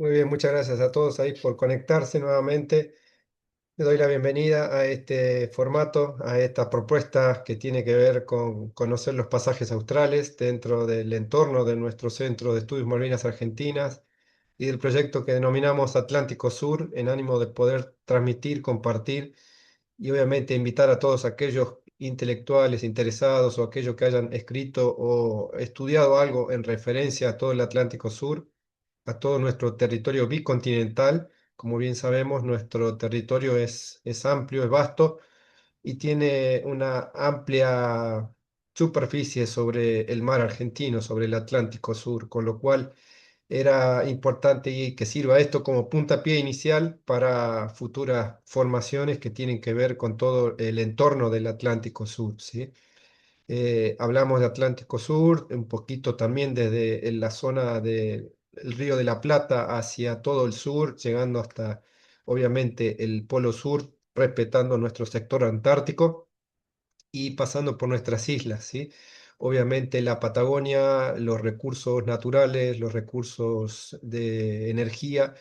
Muy bien, muchas gracias a todos ahí por conectarse nuevamente. Le doy la bienvenida a este formato, a esta propuesta que tiene que ver con conocer los pasajes australes dentro del entorno de nuestro Centro de Estudios Malvinas Argentinas y del proyecto que denominamos Atlántico Sur, en ánimo de poder transmitir, compartir y obviamente invitar a todos aquellos intelectuales interesados o aquellos que hayan escrito o estudiado algo en referencia a todo el Atlántico Sur, a todo nuestro territorio bicontinental. Como bien sabemos, nuestro territorio es amplio, es vasto y tiene una amplia superficie sobre el mar argentino, sobre el Atlántico Sur, con lo cual era importante y que sirva esto como puntapié inicial para futuras formaciones que tienen que ver con todo el entorno del Atlántico Sur, ¿sí? Hablamos de Atlántico Sur, un poquito también desde en la zona del Río de la Plata hacia todo el sur, llegando hasta, obviamente, el Polo Sur, respetando nuestro sector antártico y pasando por nuestras islas, ¿sí? Obviamente la Patagonia, los recursos naturales, los recursos de energía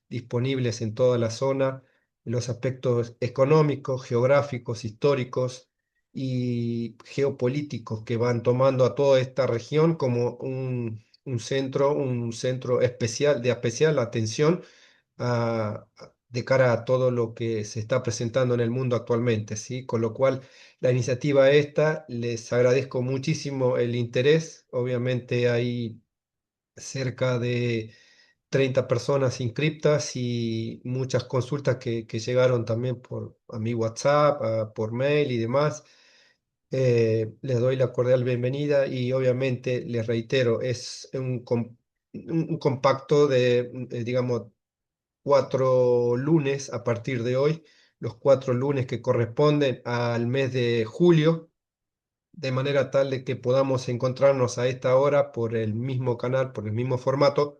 disponibles en toda la zona, los aspectos económicos, geográficos, históricos y geopolíticos que van tomando a toda esta región como un centro especial, de especial atención de cara a todo lo que se está presentando en el mundo actualmente, ¿sí? Con lo cual, la iniciativa esta, les agradezco muchísimo el interés. Obviamente hay cerca de 30 personas inscriptas y muchas consultas que llegaron también a mi WhatsApp, por mail y demás. Les doy la cordial bienvenida y obviamente les reitero, es un compacto de, digamos, 4 lunes a partir de hoy, los 4 lunes que corresponden al mes de julio, de manera tal de que podamos encontrarnos a esta hora por el mismo canal, por el mismo formato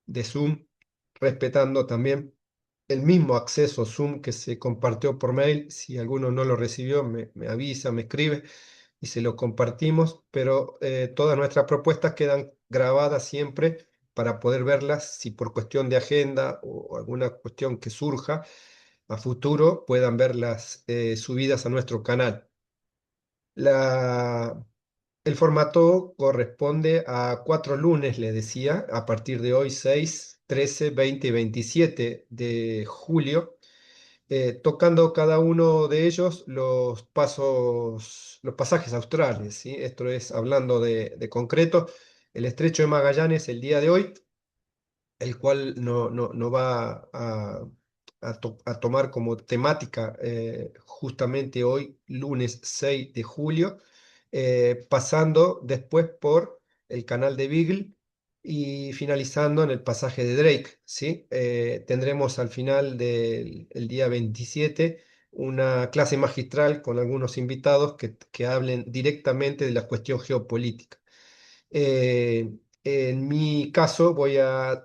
de Zoom, respetando también el mismo acceso Zoom que se compartió por mail. Si alguno no lo recibió, me avisa, me escribe y se lo compartimos, pero todas nuestras propuestas quedan grabadas siempre para poder verlas, si por cuestión de agenda o alguna cuestión que surja a futuro, puedan verlas subidas a nuestro canal. La, el formato corresponde a 4 lunes, le decía, a partir de hoy, 6, 13, 20 y 27 de julio, tocando cada uno de ellos los pasajes australes, ¿sí? Esto es hablando de concreto, el Estrecho de Magallanes el día de hoy, el cual no va a tomar como temática justamente hoy, lunes 6 de julio, pasando después por el canal de Beagle y finalizando en el pasaje de Drake, ¿sí? Tendremos al final del el día 27 una clase magistral con algunos invitados que hablen directamente de la cuestión geopolítica. Eh, en mi caso voy a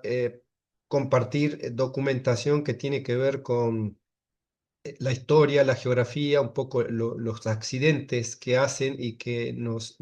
compartir documentación que tiene que ver con la historia, la geografía, un poco los accidentes que hacen y que nos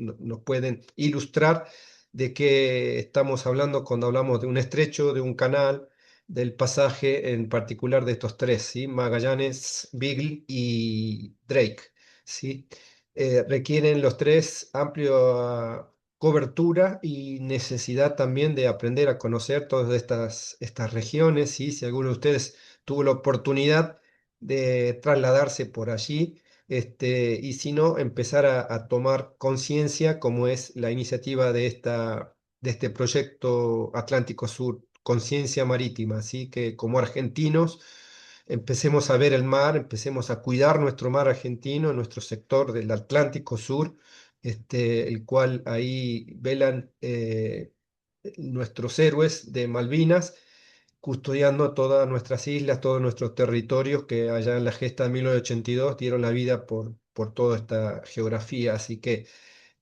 pueden ilustrar de qué estamos hablando cuando hablamos de un estrecho, de un canal, del pasaje en particular de estos tres, ¿sí? Magallanes, Beagle y Drake, ¿sí? Requieren los tres amplia cobertura y necesidad también de aprender a conocer todas estas regiones, ¿sí? Si alguno de ustedes tuvo la oportunidad de trasladarse por allí, y si no, empezar a tomar conciencia como es la iniciativa de este proyecto Atlántico Sur, Conciencia Marítima, así que como argentinos empecemos a ver el mar, empecemos a cuidar nuestro mar argentino, nuestro sector del Atlántico Sur, el cual ahí velan nuestros héroes de Malvinas, custodiando todas nuestras islas, todos nuestros territorios que allá en la gesta de 1982 dieron la vida por toda esta geografía. Así que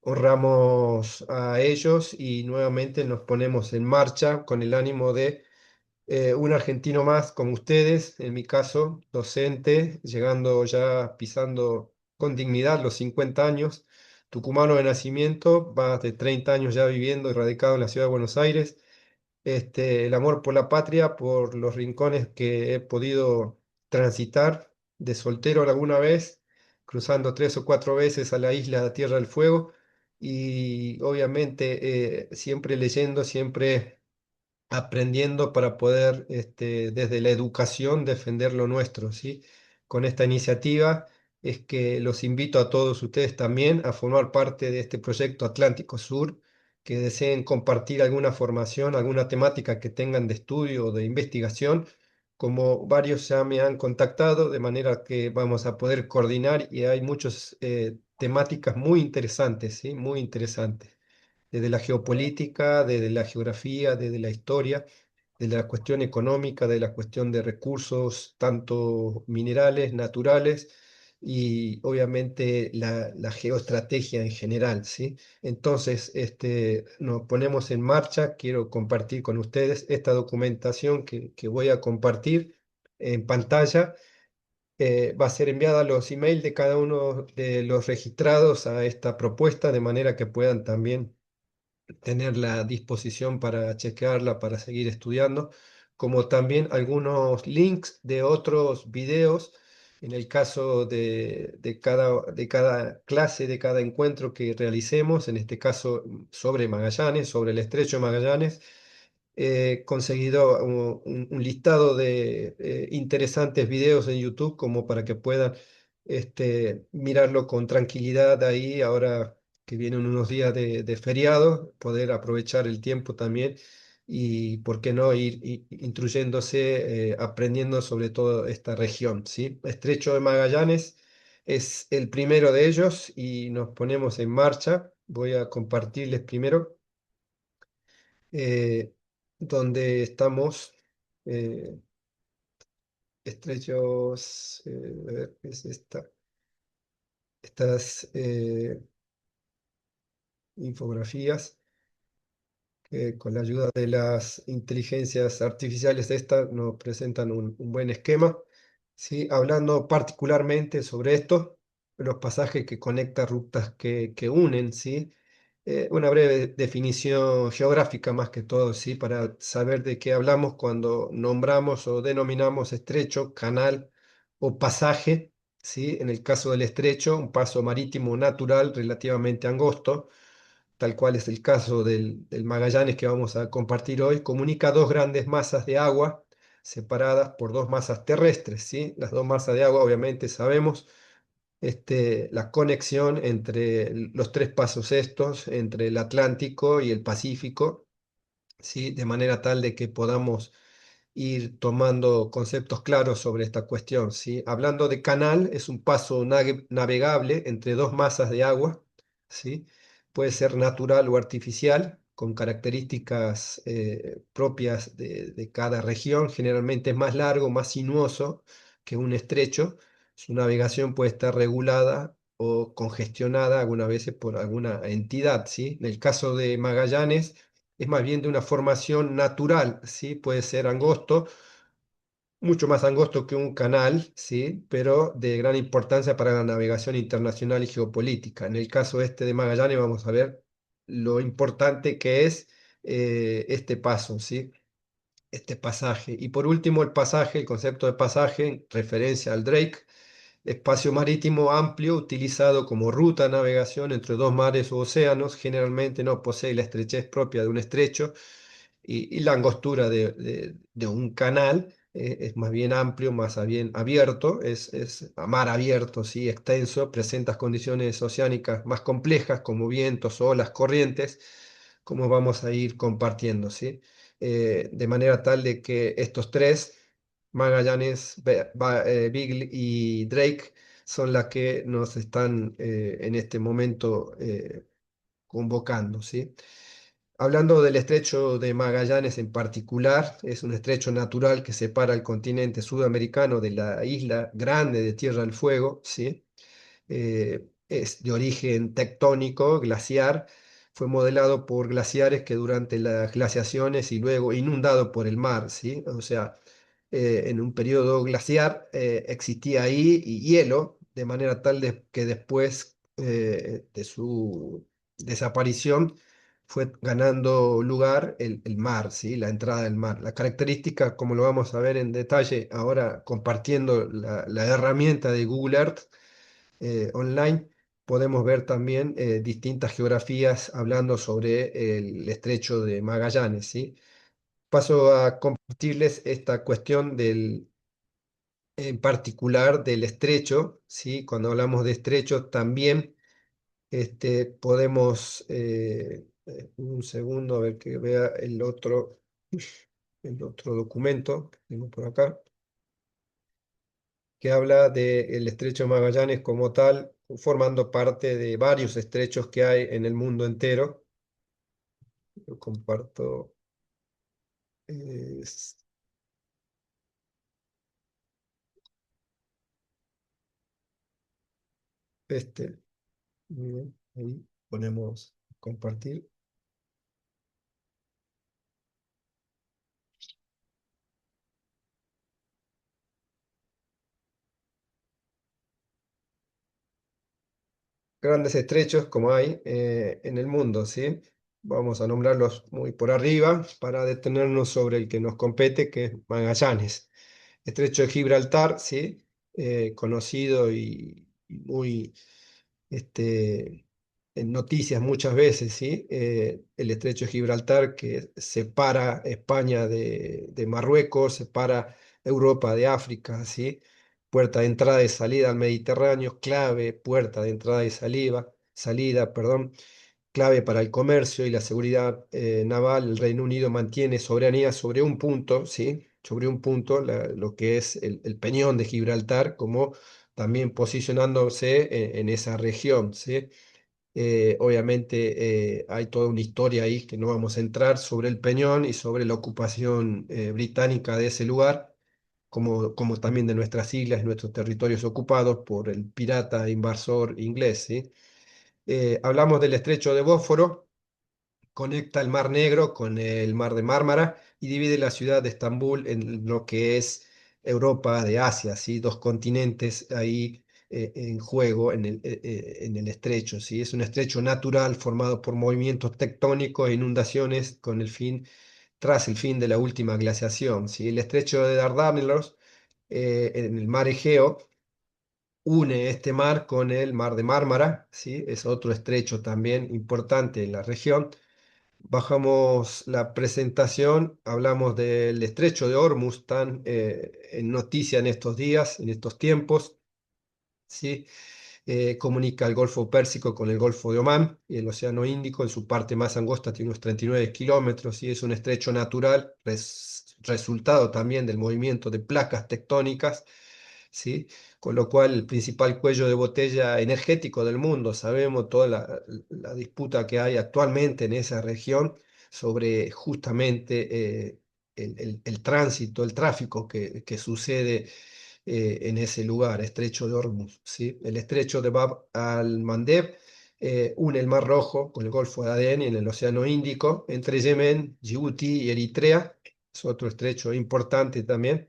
honramos a ellos y nuevamente nos ponemos en marcha con el ánimo de un argentino más como ustedes, en mi caso, docente, llegando ya pisando con dignidad los 50 años, tucumano de nacimiento, más de 30 años ya viviendo y radicado en la ciudad de Buenos Aires. El amor por la patria, por los rincones que he podido transitar de soltero alguna vez, cruzando 3 o 4 veces a la isla de Tierra del Fuego y obviamente siempre leyendo, siempre aprendiendo para poder desde la educación defender lo nuestro, ¿sí? Con esta iniciativa es que los invito a todos ustedes también a formar parte de este proyecto Atlántico Sur, que deseen compartir alguna formación, alguna temática que tengan de estudio o de investigación, como varios ya me han contactado, de manera que vamos a poder coordinar y hay muchas temáticas muy interesantes, ¿sí? Muy interesantes desde la geopolítica, desde la geografía, desde la historia, de la cuestión económica, de la cuestión de recursos, tanto minerales, naturales, y obviamente la geoestrategia en general, ¿sí? Entonces, nos ponemos en marcha. Quiero compartir con ustedes esta documentación que voy a compartir en pantalla. Va a ser enviada a los emails de cada uno de los registrados a esta propuesta, de manera que puedan también tener la disposición para chequearla, para seguir estudiando, como también algunos links de otros videos en el caso de cada clase, de cada encuentro que realicemos, en este caso sobre Magallanes, sobre el Estrecho de Magallanes. He conseguido un listado de interesantes videos en YouTube como para que puedan mirarlo con tranquilidad ahí, ahora que vienen unos días de feriado, poder aprovechar el tiempo también y, ¿por qué no?, ir instruyéndose, aprendiendo sobre toda esta región, ¿sí? Estrecho de Magallanes es el primero de ellos y nos ponemos en marcha. Voy a compartirles primero eh, donde estamos, eh, estrechos, a ver, ¿qué es estas infografías que con la ayuda de las inteligencias artificiales estas nos presentan un buen esquema, ¿sí? Hablando particularmente sobre esto, los pasajes que conectan rutas que unen, ¿sí? Una breve definición geográfica más que todo, ¿sí? Para saber de qué hablamos cuando nombramos o denominamos estrecho, canal o pasaje, ¿sí? En el caso del estrecho, un paso marítimo natural relativamente angosto, tal cual es el caso del Magallanes que vamos a compartir hoy, comunica dos grandes masas de agua separadas por dos masas terrestres, ¿sí? Las dos masas de agua, obviamente, sabemos la conexión entre los tres pasos estos, entre el Atlántico y el Pacífico, ¿sí? De manera tal de que podamos ir tomando conceptos claros sobre esta cuestión, ¿sí? Hablando de canal, es un paso navegable entre dos masas de agua, ¿sí? Puede ser natural o artificial, con características propias de cada región. Generalmente es más largo, más sinuoso que un estrecho. Su navegación puede estar regulada o congestionada algunas veces por alguna entidad, ¿sí? En el caso de Magallanes, es más bien de una formación natural, ¿sí? Puede ser angosto, mucho más angosto que un canal, ¿sí? Pero de gran importancia para la navegación internacional y geopolítica. En el caso este de Magallanes vamos a ver lo importante que es este paso, ¿sí? Este pasaje. Y por último, el pasaje, el concepto de pasaje, en referencia al Drake, espacio marítimo amplio utilizado como ruta de navegación entre dos mares o océanos, generalmente no posee la estrechez propia de un estrecho y la angostura de un canal. Es más bien amplio, más bien abierto, es a mar abierto, ¿sí? Extenso, presenta condiciones oceánicas más complejas como vientos, olas, corrientes, como vamos a ir compartiendo, ¿sí? De manera tal de que estos tres Magallanes, Beagle y Drake son las que nos están en este momento convocando, ¿sí? Hablando del estrecho de Magallanes en particular, es un estrecho natural que separa el continente sudamericano de la isla grande de Tierra del Fuego, ¿sí? Es de origen tectónico, glaciar, fue modelado por glaciares que durante las glaciaciones y luego inundado por el mar, ¿sí? O sea, en un periodo glaciar existía ahí hielo, de manera tal que después de su desaparición fue ganando lugar el mar, ¿sí? La entrada del mar. La característica, como lo vamos a ver en detalle ahora compartiendo la herramienta de Google Earth, online, podemos ver también distintas geografías hablando sobre el estrecho de Magallanes, ¿sí? Paso a compartirles esta cuestión en particular del estrecho, ¿sí? Cuando hablamos de estrecho también podemos, un segundo, a ver que vea el otro documento que tengo por acá, que habla del estrecho de Magallanes como tal, formando parte de varios estrechos que hay en el mundo entero. Lo comparto es este. Muy bien, ahí ponemos compartir. Grandes estrechos como hay en el mundo, ¿sí? Vamos a nombrarlos muy por arriba para detenernos sobre el que nos compete, que es Magallanes. Estrecho de Gibraltar, ¿sí? Conocido y muy en noticias muchas veces, ¿sí? El estrecho de Gibraltar que separa España de Marruecos, separa Europa de África, ¿sí? Puerta de entrada y salida al Mediterráneo, clave, puerta de entrada y salida, perdón, clave para el comercio y la seguridad naval. El Reino Unido mantiene soberanía sobre un punto, ¿sí? Sobre un punto, lo que es el Peñón de Gibraltar, como también posicionándose en esa región, ¿sí? Obviamente hay toda una historia ahí que no vamos a entrar sobre el Peñón y sobre la ocupación británica de ese lugar, como también de nuestras islas y nuestros territorios ocupados por el pirata invasor inglés, ¿sí? Hablamos del estrecho de Bósforo, conecta el Mar Negro con el Mar de Mármara y divide la ciudad de Estambul en lo que es Europa de Asia, ¿sí? Dos continentes ahí en juego en el estrecho, ¿sí? Es un estrecho natural formado por movimientos tectónicos e inundaciones tras el fin de la última glaciación, ¿sí? El estrecho de Dardanelos en el mar Egeo une este mar con el Mar de Mármara, ¿sí? Es otro estrecho también importante en la región. Bajamos la presentación, hablamos del estrecho de Hormuz, tan en noticia en estos días, en estos tiempos, ¿sí? Comunica el Golfo Pérsico con el Golfo de Omán y el Océano Índico. En su parte más angosta tiene unos 39 kilómetros y es un estrecho natural, resultado también del movimiento de placas tectónicas, ¿sí? Con lo cual el principal cuello de botella energético del mundo, sabemos toda la disputa que hay actualmente en esa región sobre justamente el tránsito, el tráfico que sucede en ese lugar, estrecho de Hormuz, ¿sí? El estrecho de Bab al-Mandeb une el Mar Rojo con el Golfo de Adén y en el Océano Índico, entre Yemen, Djibouti y Eritrea. Es otro estrecho importante también.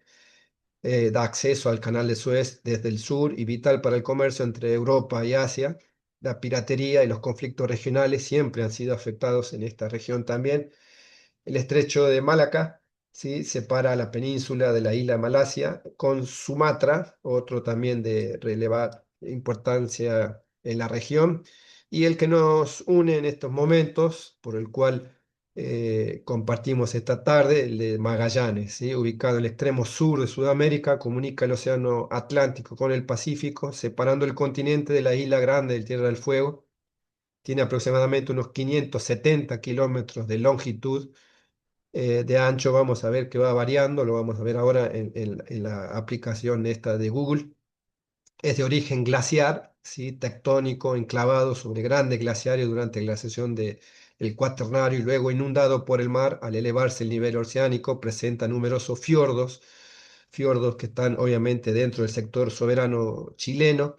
Da acceso al canal de Suez desde el sur y vital para el comercio entre Europa y Asia. La piratería y los conflictos regionales siempre han sido afectados en esta región también. El estrecho de Malaca, ¿sí? Separa la península de la isla de Malasia con Sumatra, otro también de relevada importancia en la región, y el que nos une en estos momentos, por el cual compartimos esta tarde, el de Magallanes, ¿sí? Ubicado en el extremo sur de Sudamérica, comunica el Océano Atlántico con el Pacífico, separando el continente de la isla grande del Tierra del Fuego. Tiene aproximadamente unos 570 kilómetros de longitud de ancho. Vamos a ver que va variando, lo vamos a ver ahora en la aplicación esta de Google. Es de origen glaciar, ¿sí? Tectónico, enclavado sobre grandes glaciares durante la glaciación del Cuaternario y luego inundado por el mar al elevarse el nivel oceánico, presenta numerosos fiordos que están obviamente dentro del sector soberano chileno,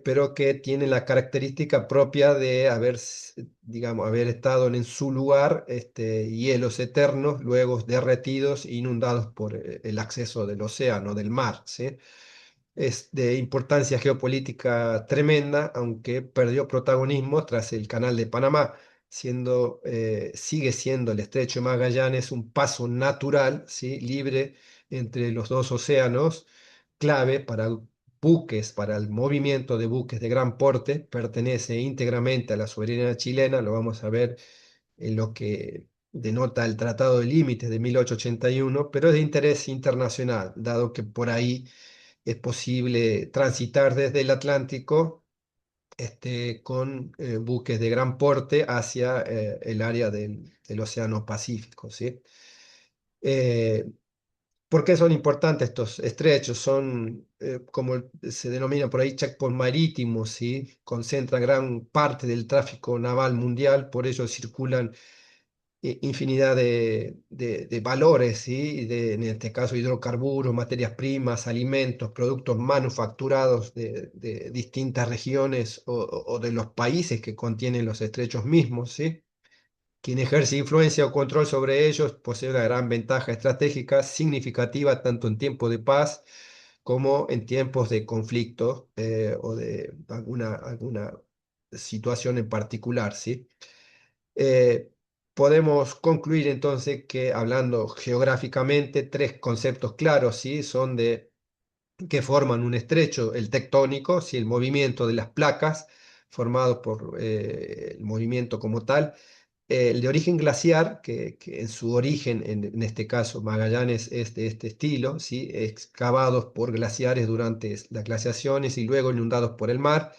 pero que tienen la característica propia de haber, digamos, haber estado en su lugar, hielos eternos, luego derretidos e inundados por el acceso del océano, del mar, ¿sí? Es de importancia geopolítica tremenda, aunque perdió protagonismo tras el Canal de Panamá, sigue siendo el Estrecho de Magallanes un paso natural, ¿sí? Libre entre los dos océanos, clave para buques, para el movimiento de buques de gran porte, pertenece íntegramente a la soberanía chilena, lo vamos a ver en lo que denota el Tratado de Límites de 1881, pero es de interés internacional, dado que por ahí es posible transitar desde el Atlántico, con buques de gran porte hacia el área del Océano Pacífico, ¿sí? Eh, ¿Por qué son importantes estos estrechos? Son, como se denomina por ahí, checkpoints marítimos, ¿sí? Concentran gran parte del tráfico naval mundial, por ello circulan infinidad de valores, ¿sí? En este caso hidrocarburos, materias primas, alimentos, productos manufacturados de distintas regiones o de los países que contienen los estrechos mismos, ¿sí? Quien ejerce influencia o control sobre ellos posee una gran ventaja estratégica significativa tanto en tiempos de paz como en tiempos de conflicto, o de alguna situación en particular, ¿sí? Eh, Podemos concluir entonces que hablando geográficamente, tres conceptos claros, ¿sí? Son que forman un estrecho: el tectónico, ¿sí? El movimiento de las placas formado por el movimiento como tal; el de origen glaciar, que en su origen, en este caso Magallanes, es de este estilo, ¿sí? Excavados por glaciares durante las glaciaciones y luego inundados por el mar;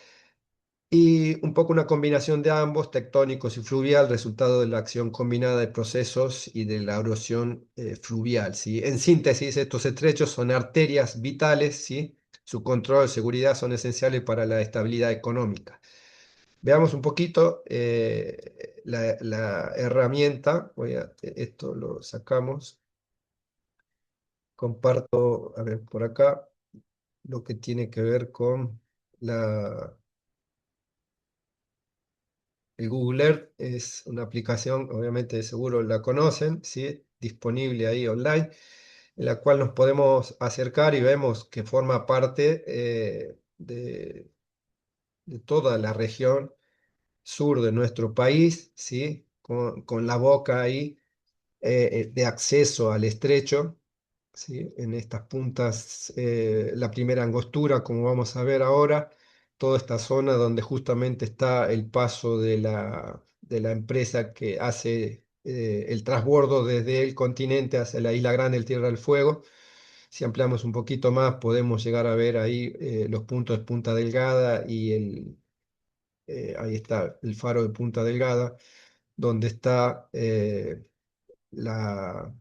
y un poco una combinación de ambos, tectónicos y fluvial, resultado de la acción combinada de procesos y de la erosión fluvial, ¿sí? En síntesis, estos estrechos son arterias vitales, ¿sí? Su control y seguridad son esenciales para la estabilidad económica. Veamos un poquito la herramienta. Esto lo sacamos. Comparto, a ver, por acá, lo que tiene que ver con la el Google Earth. Es una aplicación, obviamente seguro la conocen, ¿sí? Disponible ahí online, en la cual nos podemos acercar y vemos que forma parte de toda la región sur de nuestro país, ¿sí? Con la boca ahí de acceso al estrecho, ¿sí? En estas puntas, la primera angostura, como vamos a ver ahora, toda esta zona donde justamente está el paso de la empresa que hace el transbordo desde el continente hacia la Isla Grande, el Tierra del Fuego. Si ampliamos un poquito más, podemos llegar a ver ahí los puntos de Punta Delgada y ahí está el faro de Punta Delgada, donde está la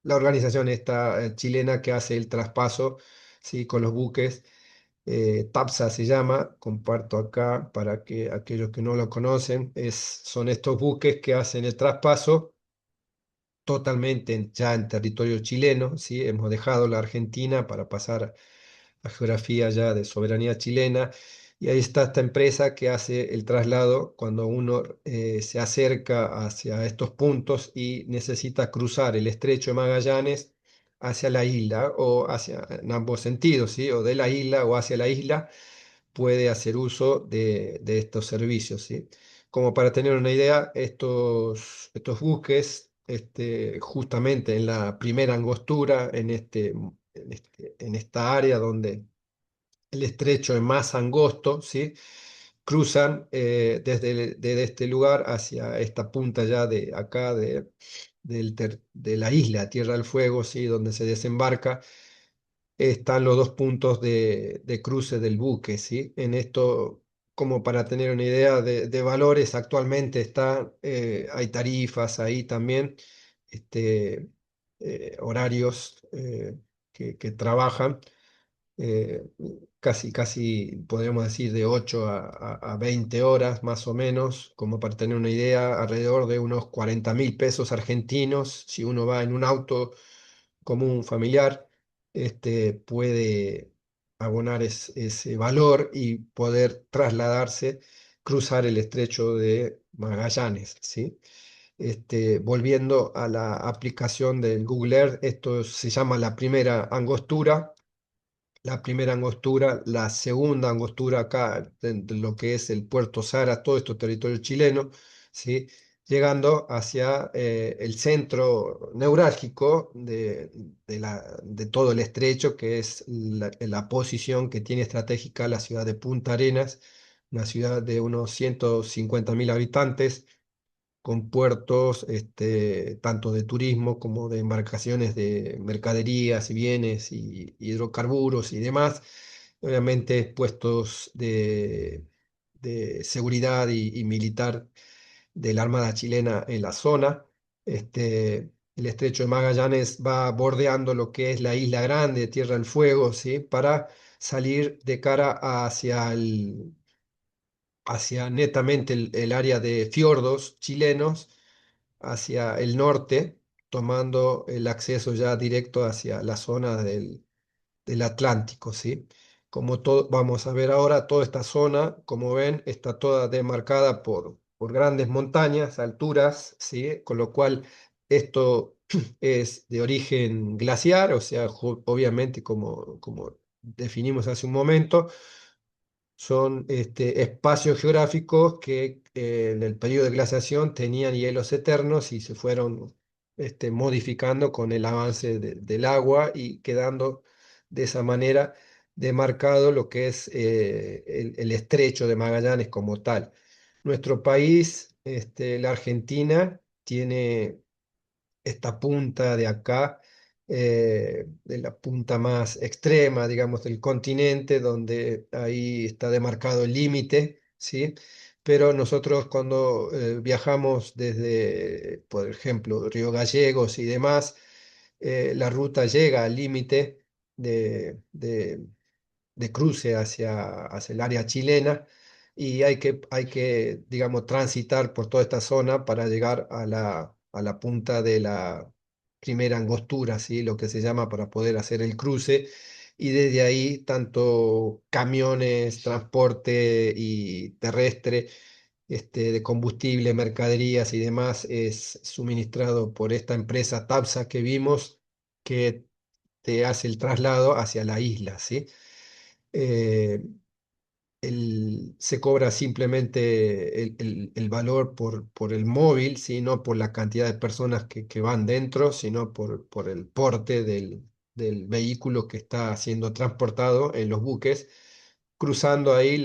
la organización esta chilena que hace el traspaso, ¿sí? Con los buques. TAPSA se llama, comparto acá para que aquellos que no lo conocen, son estos buques que hacen el traspaso totalmente ya en territorio chileno, ¿sí? Hemos dejado la Argentina para pasar a geografía ya de soberanía chilena, y ahí está esta empresa que hace el traslado cuando uno se acerca hacia estos puntos y necesita cruzar el estrecho de Magallanes hacia la isla o hacia, en ambos sentidos, ¿sí? O de la isla o hacia la isla, puede hacer uso de estos servicios, ¿sí? Como para tener una idea, estos buques, justamente en la primera angostura, en esta área donde el estrecho es más angosto, ¿sí? Cruzan desde este lugar hacia esta punta ya de acá, de la isla Tierra del Fuego, ¿sí? Donde se desembarca. Están los dos puntos de cruce del buque, ¿sí? En esto como para tener una idea de valores, actualmente hay tarifas ahí también, este, horarios que trabajan eh, casi podríamos decir de 8 a 20 horas más o menos, como para tener una idea, alrededor de unos 40.000 pesos argentinos. Si uno va en un auto común familiar, puede abonar ese valor y poder trasladarse, cruzar el estrecho de Magallanes, ¿sí? Volviendo a la aplicación del Google Earth, esto se llama la primera angostura. La primera angostura, la segunda angostura acá, de lo que es el Puerto Sara, todo esto territorio chileno, ¿sí? Llegando hacia el centro neurálgico de todo el estrecho, que es la posición que tiene estratégica la ciudad de Punta Arenas, una ciudad de unos 150.000 habitantes, con puertos tanto de turismo como de embarcaciones de mercaderías y bienes y hidrocarburos y demás. Obviamente puestos de seguridad y militar de la Armada chilena en la zona. El estrecho de Magallanes va bordeando lo que es la Isla Grande, Tierra del Fuego, ¿sí? Para salir de cara hacia netamente el área de fiordos chilenos hacia el norte, tomando el acceso ya directo hacia la zona del Atlántico, ¿sí? Como todo, vamos a ver ahora, toda esta zona, como ven, está toda demarcada por grandes montañas, alturas, ¿sí? Con lo cual esto es de origen glaciar, o sea, obviamente como definimos hace un momento, son espacios geográficos que en el periodo de glaciación tenían hielos eternos y se fueron modificando con el avance del agua y quedando de esa manera demarcado lo que es el estrecho de Magallanes como tal. Nuestro país, la Argentina, tiene esta punta de acá, de la punta más extrema, digamos, del continente, donde ahí está demarcado el límite, ¿sí? Pero nosotros cuando viajamos desde, por ejemplo, Río Gallegos y demás, la ruta llega al límite de cruce hacia el área chilena y hay que, digamos, transitar por toda esta zona para llegar a la punta de la primera angostura, ¿sí? Lo que se llama para poder hacer el cruce. Y desde ahí, tanto camiones, transporte y terrestre, de combustible, mercaderías y demás, es suministrado por esta empresa TAPSA que vimos, que te hace el traslado hacia la isla, ¿sí? eh, se cobra simplemente el valor por el móvil, ¿sí? No por la cantidad de personas que van dentro, sino por el porte del vehículo que está siendo transportado en los buques, cruzando ahí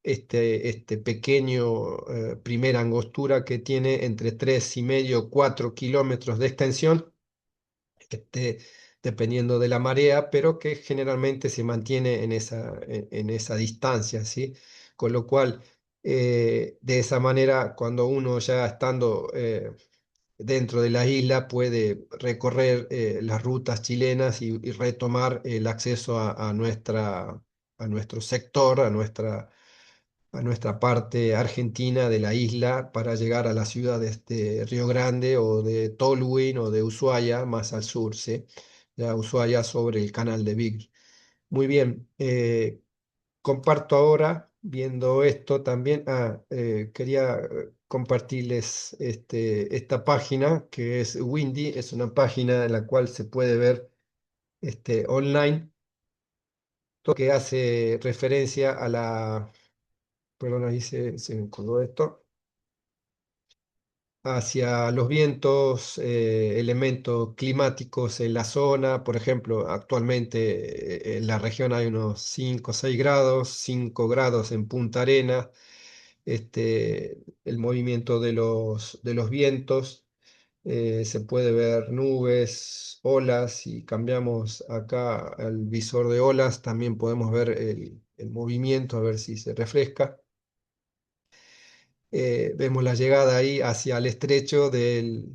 este pequeño primera angostura que tiene entre 3,5 4 kilómetros de extensión, este, dependiendo de la marea, pero que generalmente se mantiene en esa distancia, ¿sí? Con lo cual, de esa manera, cuando uno ya estando dentro de la isla puede recorrer las rutas chilenas y retomar el acceso a nuestro sector, a nuestra parte argentina de la isla para llegar a las ciudades de Río Grande o de Tolwyn o de Ushuaia más al sur, ¿sí? Ya Ushuaia sobre el canal de Beagle. Muy bien, comparto ahora, viendo esto también, quería compartirles esta página que es Windy, es una página en la cual se puede ver online, todo que hace referencia a perdón, ahí se me colgó esto, hacia los vientos, elementos climáticos en la zona. Por ejemplo, actualmente en la región hay unos 5 o 6 grados, 5 grados en Punta Arenas, el movimiento de los vientos. Se puede ver nubes, olas. Si cambiamos acá al visor de olas, también podemos ver el movimiento, a ver si se refresca. vemos la llegada ahí hacia el estrecho del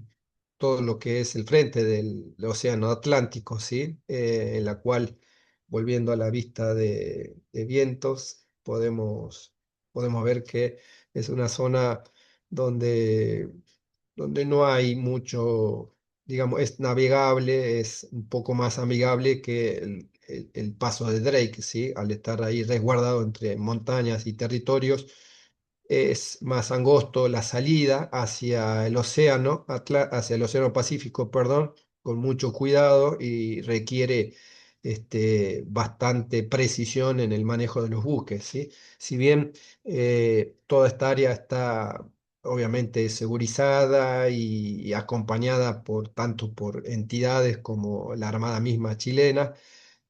todo lo que es el frente del Océano Atlántico, ¿sí? En la cual, volviendo a la vista de vientos, podemos ver que es una zona donde, donde no hay mucho, digamos, es navegable, es un poco más amigable que el paso de Drake, ¿sí? Al estar ahí resguardado entre montañas y territorios es más angosto la salida hacia el océano, hacia el océano Pacífico, perdón, con mucho cuidado y requiere bastante precisión en el manejo de los buques, ¿sí? Si bien toda esta área está obviamente segurizada y acompañada por tanto por entidades como la Armada misma chilena,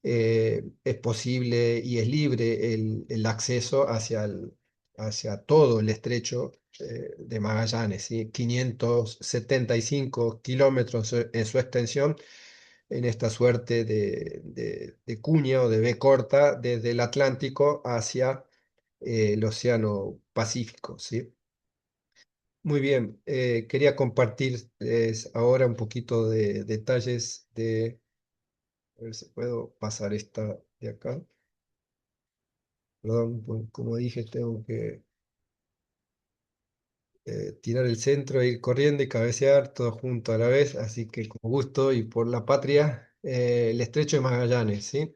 es posible y es libre el acceso hacia todo el estrecho de Magallanes, ¿sí? 575 kilómetros en su extensión, en esta suerte de cuña o de V corta desde el Atlántico hacia el Océano Pacífico, ¿sí? Muy bien, quería compartir ahora un poquito de detalles a ver si puedo pasar esta de acá. Perdón, como dije, tengo que tirar el centro, ir corriendo y cabecear todo junto a la vez, así que con gusto y por la patria, el estrecho de Magallanes, ¿sí?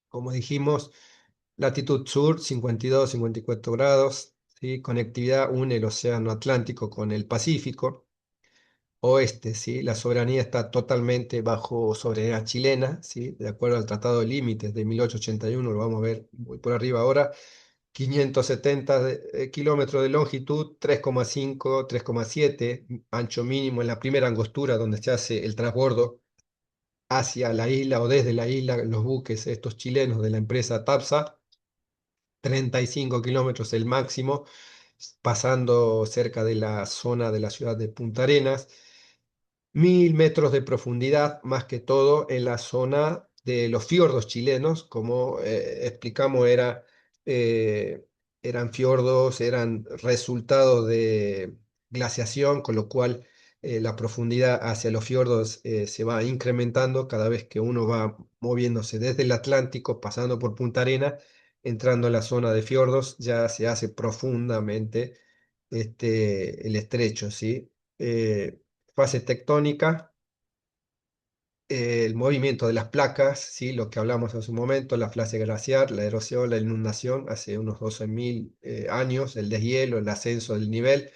Como dijimos, latitud sur, 52, 54 grados, ¿sí? Conectividad une el Océano Atlántico con el Pacífico. Oeste, ¿sí? La soberanía está totalmente bajo soberanía chilena, ¿sí? De acuerdo al Tratado de Límites de 1881, lo vamos a ver muy por arriba ahora. 570 kilómetros de longitud, 3,5, 3,7 ancho mínimo en la primera angostura donde se hace el transbordo hacia la isla o desde la isla, los buques estos chilenos de la empresa TAPSA, 35 kilómetros el máximo, pasando cerca de la zona de la ciudad de Punta Arenas. 1000 metros de profundidad, más que todo en la zona de los fiordos chilenos, como explicamos, eh, eran fiordos, eran resultado de glaciación, con lo cual la profundidad hacia los fiordos se va incrementando cada vez que uno va moviéndose desde el Atlántico, pasando por Punta Arena, entrando en la zona de fiordos, ya se hace profundamente el estrecho, ¿sí? Fase tectónica, el movimiento de las placas, ¿sí? Lo que hablamos hace un momento, la fase glaciar, la erosión, la inundación, hace unos 12.000 años, el deshielo, el ascenso del nivel,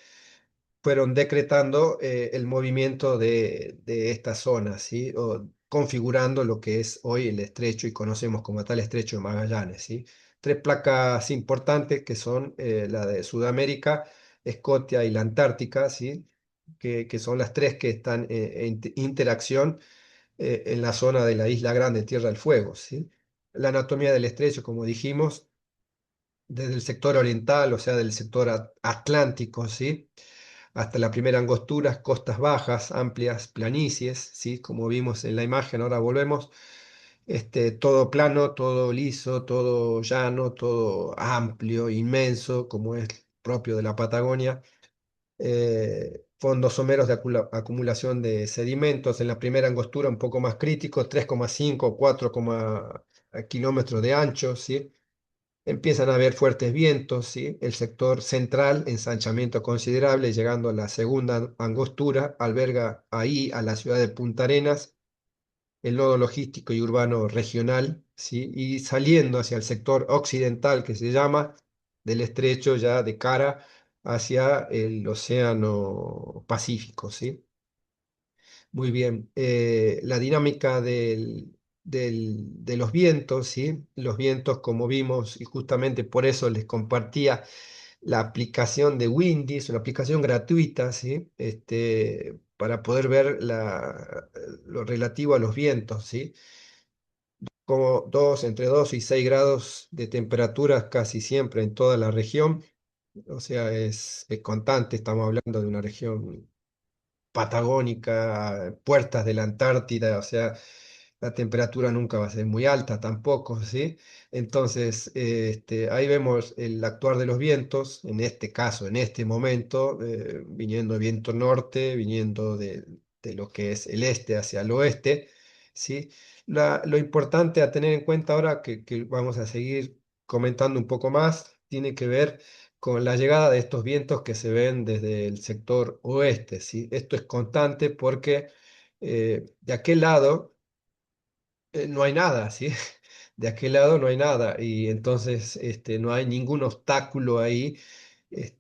fueron decretando el movimiento de esta zona, ¿sí? O configurando lo que es hoy el estrecho y conocemos como tal estrecho de Magallanes, ¿sí? Tres placas importantes que son la de Sudamérica, Escocia y la Antártica, ¿sí? Que son las tres que están en interacción en la zona de la Isla Grande, Tierra del Fuego, ¿sí? La anatomía del estrecho, como dijimos, desde el sector oriental, o sea, del sector atlántico, ¿sí? Hasta la primera angostura, costas bajas, amplias planicies, ¿sí? Como vimos en la imagen, ahora volvemos, todo plano, todo liso, todo llano, todo amplio, inmenso, como es propio de la Patagonia. Fondos someros de acumulación de sedimentos en la primera angostura un poco más crítico, 3,5 o 4 kilómetros de ancho, ¿sí? Empiezan a haber fuertes vientos, ¿sí? El sector central, ensanchamiento considerable, llegando a la segunda angostura, alberga ahí a la ciudad de Punta Arenas, el nodo logístico y urbano regional, ¿sí? Y saliendo hacia el sector occidental, que se llama, del estrecho ya de cara hacia el Océano Pacífico, ¿sí? Muy bien. La dinámica de los vientos, ¿sí? Los vientos, como vimos, y justamente por eso les compartía la aplicación de Windy, es una aplicación gratuita, ¿sí? Para poder ver lo relativo a los vientos, ¿sí? Como entre 2 y 6 grados de temperatura casi siempre en toda la región, o sea, es constante, estamos hablando de una región patagónica, puertas de la Antártida, o sea, la temperatura nunca va a ser muy alta tampoco, ¿sí? Entonces, ahí vemos el actuar de los vientos, en este caso, en este momento, viniendo de viento norte, viniendo de lo que es el este hacia el oeste, ¿sí? Lo importante a tener en cuenta ahora, que vamos a seguir comentando un poco más, tiene que ver con la llegada de estos vientos que se ven desde el sector oeste, ¿sí? Esto es constante porque de aquel lado no hay nada, ¿sí? De aquel lado no hay nada y entonces no hay ningún obstáculo ahí,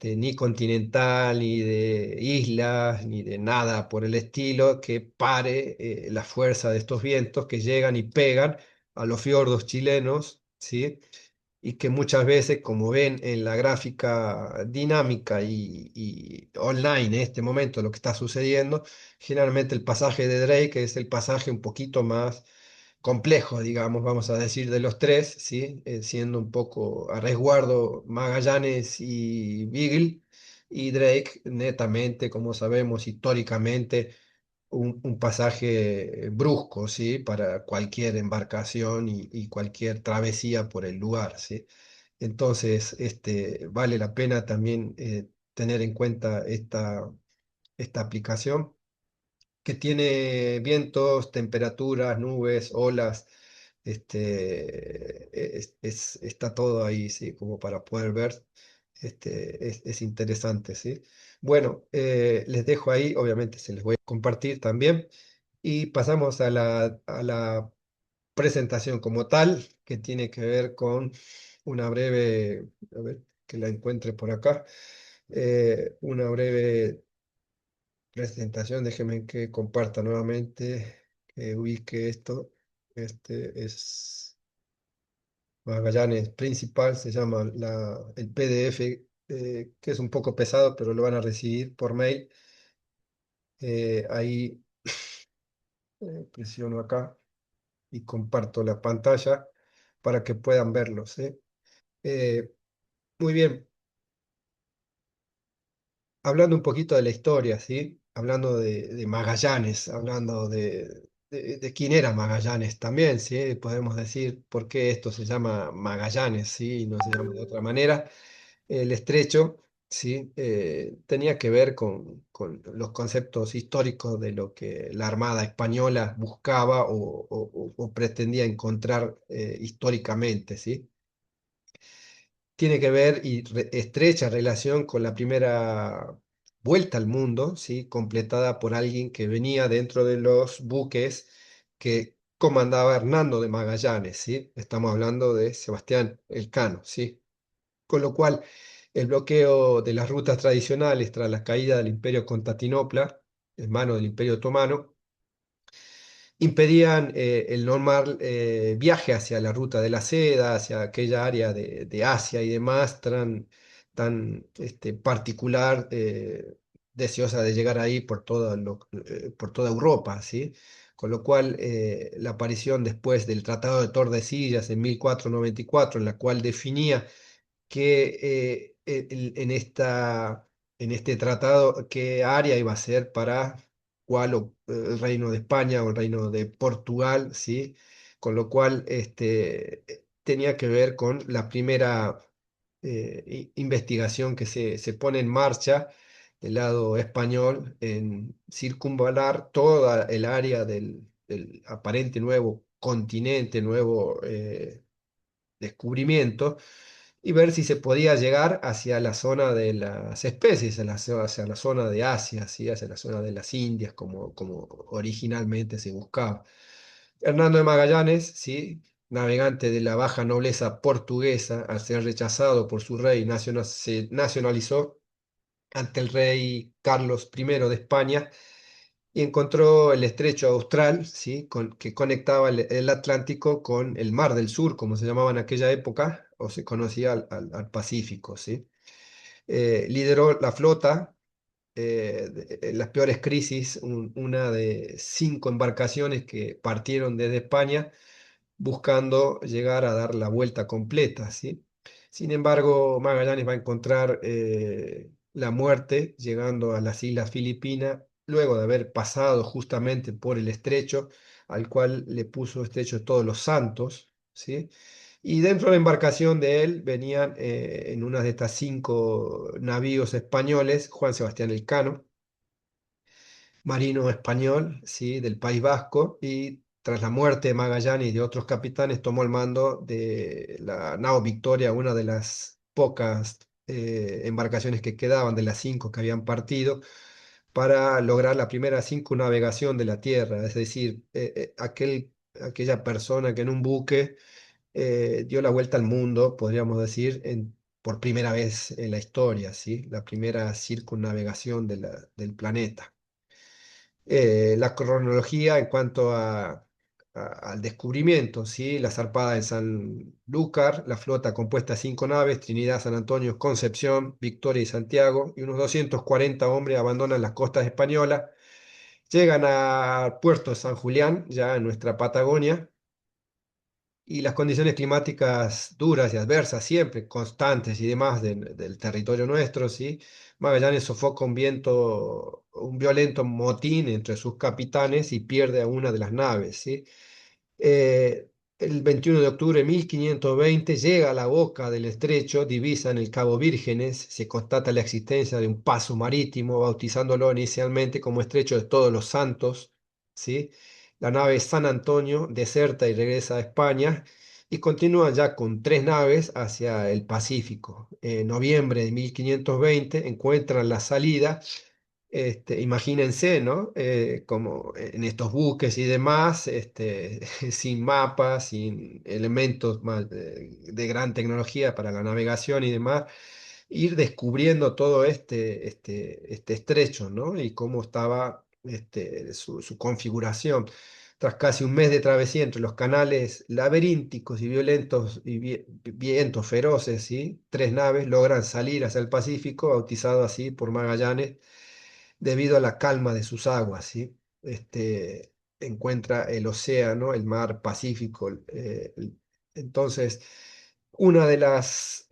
ni continental, ni de islas, ni de nada por el estilo que pare la fuerza de estos vientos que llegan y pegan a los fiordos chilenos, ¿sí? Y que muchas veces, como ven en la gráfica dinámica y online en este momento, lo que está sucediendo, generalmente el pasaje de Drake es el pasaje un poquito más complejo, digamos, vamos a decir, de los tres, ¿sí? Siendo un poco a resguardo Magallanes y Beagle, y Drake netamente, como sabemos, históricamente un pasaje brusco, ¿sí? Para cualquier embarcación y cualquier travesía por el lugar, ¿sí? Entonces, vale la pena también tener en cuenta esta aplicación que tiene vientos, temperaturas, nubes, olas, está todo ahí, ¿sí? Como para poder ver, es interesante, ¿sí? Bueno, les dejo ahí, obviamente se les voy a compartir también, y pasamos a la presentación como tal, que tiene que ver con una breve, a ver, que la encuentre por acá, una breve presentación, déjenme que comparta nuevamente, que ubique esto. Este es Magallanes Principal, se llama el PDF, que es un poco pesado, pero lo van a recibir por mail. Ahí presiono acá y comparto la pantalla para que puedan verlo, ¿sí? Eh, Muy bien, hablando un poquito de la historia, ¿sí? Hablando de Magallanes, hablando de quién era Magallanes también, ¿sí? Podemos decir por qué esto se llama Magallanes, ¿sí? Y no se llama de otra manera. El estrecho, ¿sí? Tenía que ver con los conceptos históricos de lo que la Armada española buscaba o pretendía encontrar históricamente, ¿sí? Tiene que ver y estrecha relación con la primera vuelta al mundo, ¿sí? Completada por alguien que venía dentro de los buques que comandaba Hernando de Magallanes, ¿sí? Estamos hablando de Sebastián Elcano, ¿sí? Con lo cual, el bloqueo de las rutas tradicionales tras la caída del Imperio Constantinopla, en manos del Imperio Otomano, impedían el normal viaje hacia la ruta de la seda, hacia aquella área de Asia y demás, tan particular, deseosa de llegar ahí por toda Europa, ¿sí? Con lo cual, la aparición después del Tratado de Tordesillas en 1494, en la cual definía que en este tratado qué área iba a ser para cuál el reino de España o el reino de Portugal, ¿sí? Con lo cual tenía que ver con la primera investigación que se pone en marcha del lado español en circunvalar toda el área del aparente nuevo continente, nuevo descubrimiento y ver si se podía llegar hacia la zona de las especies, hacia la zona de Asia, ¿sí? Hacia la zona de las Indias, como originalmente se buscaba. Hernando de Magallanes, ¿sí? Navegante de la baja nobleza portuguesa, al ser rechazado por su rey, se nacionalizó ante el rey Carlos I de España y encontró el estrecho austral, ¿sí? Que conectaba el Atlántico con el Mar del Sur, como se llamaba en aquella época, o se conocía al Pacífico, ¿sí? Lideró la flota en las peores crisis, una de 5 embarcaciones que partieron desde España buscando llegar a dar la vuelta completa, ¿sí? Sin embargo, Magallanes va a encontrar la muerte llegando a las Islas Filipinas, luego de haber pasado justamente por el estrecho, al cual le puso Estrecho de Todos los Santos, ¿sí? Y dentro de la embarcación de él venían en una de estas 5 navíos españoles, Juan Sebastián Elcano, marino español, ¿sí? Del País Vasco, y tras la muerte de Magallanes y de otros capitanes, tomó el mando de la nao Victoria, una de las pocas embarcaciones que quedaban de las 5 que habían partido, para lograr la primera circunnavegación de la Tierra, es decir, aquella persona que en un buque dio la vuelta al mundo, podríamos decir, por primera vez en la historia, ¿sí? La primera circunnavegación del planeta. La cronología en cuanto al descubrimiento, ¿sí? La zarpada de Sanlúcar, la flota compuesta de 5 naves, Trinidad, San Antonio, Concepción, Victoria y Santiago, y unos 240 hombres abandonan las costas españolas, llegan al puerto de San Julián, ya en nuestra Patagonia, y las condiciones climáticas duras y adversas, siempre constantes y demás del territorio nuestro, ¿sí? Magallanes sofoca un violento motín entre sus capitanes y pierde a una de las naves, ¿sí? Eh, el 21 de octubre de 1520 llega a la boca del estrecho, divisa en el Cabo Vírgenes, se constata la existencia de un paso marítimo, bautizándolo inicialmente como Estrecho de Todos los Santos, ¿sí? La nave San Antonio deserta y regresa a España y continúa ya con 3 naves hacia el Pacífico. En noviembre de 1520 encuentran la salida, imagínense, ¿no? Como en estos buques y demás, sin mapas, sin elementos más de gran tecnología para la navegación y demás, ir descubriendo todo este estrecho, ¿no? Y cómo estaba su configuración. Tras casi un mes de travesía entre los canales laberínticos y violentos y vientos feroces, ¿sí? 3 naves logran salir hacia el Pacífico, bautizado así por Magallanes, debido a la calma de sus aguas, ¿sí? Encuentra el océano, el mar Pacífico. Entonces, una de las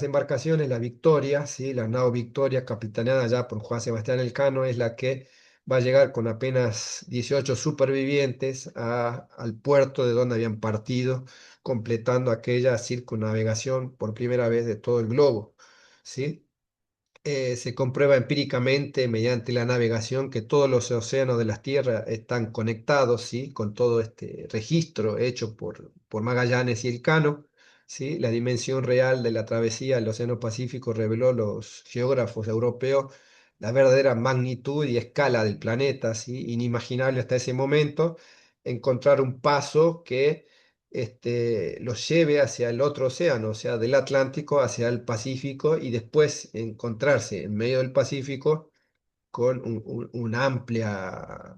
embarcaciones, la Victoria, ¿sí? La nao Victoria, capitaneada ya por Juan Sebastián Elcano, es la que va a llegar con apenas 18 supervivientes al puerto de donde habían partido, completando aquella circunnavegación por primera vez de todo el globo, ¿sí? Se comprueba empíricamente mediante la navegación que todos los océanos de las tierras están conectados, ¿sí? Con todo este registro hecho por Magallanes y Elcano, ¿sí? La dimensión real de la travesía del Océano Pacífico reveló a los geógrafos europeos la verdadera magnitud y escala del planeta, ¿sí? Inimaginable hasta ese momento encontrar un paso que los lleve hacia el otro océano, o sea, del Atlántico hacia el Pacífico, y después encontrarse en medio del Pacífico con un amplia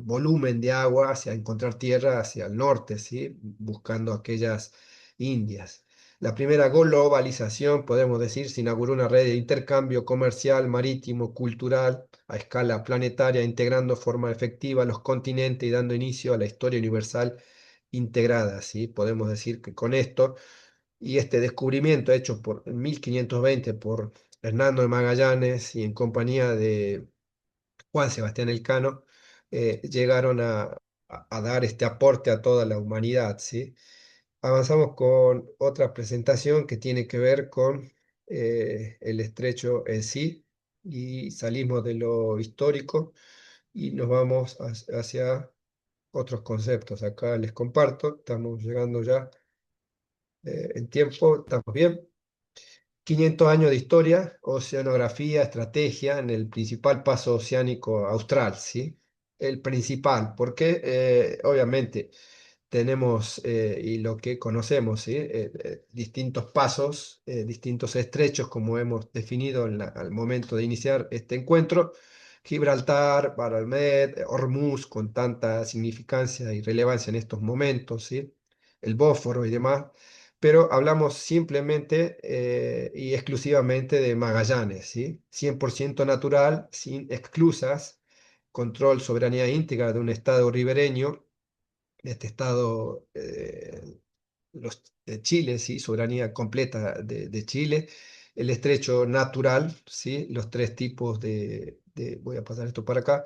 volumen de agua hacia encontrar tierra hacia el norte, ¿sí? Buscando aquellas Indias. La primera globalización, podemos decir, se inauguró una red de intercambio comercial, marítimo, cultural, a escala planetaria, integrando de forma efectiva los continentes y dando inicio a la historia universal integrada, ¿sí? Podemos decir que con esto y este descubrimiento hecho en 1520 por Hernando de Magallanes y en compañía de Juan Sebastián Elcano, llegaron a dar este aporte a toda la humanidad, ¿sí? Avanzamos con otra presentación que tiene que ver con el estrecho en sí, y salimos de lo histórico y nos vamos hacia otros conceptos. Acá les comparto, estamos llegando ya en tiempo, estamos bien. 500 años de historia, oceanografía, estrategia en el principal paso oceánico austral, ¿sí? El principal, porque obviamente tenemos y lo que conocemos, ¿sí? Distintos pasos, distintos estrechos, como hemos definido al momento de iniciar este encuentro. Gibraltar, Bab el-Mandeb, Hormuz, con tanta significancia y relevancia en estos momentos, ¿sí? El Bósforo y demás, pero hablamos simplemente y exclusivamente de Magallanes, ¿sí? 100% natural, sin exclusas, control, soberanía íntegra de un estado ribereño, este estado, de Chile, ¿sí? Soberanía completa de Chile, el estrecho natural, ¿sí? Los 3 tipos voy a pasar esto para acá,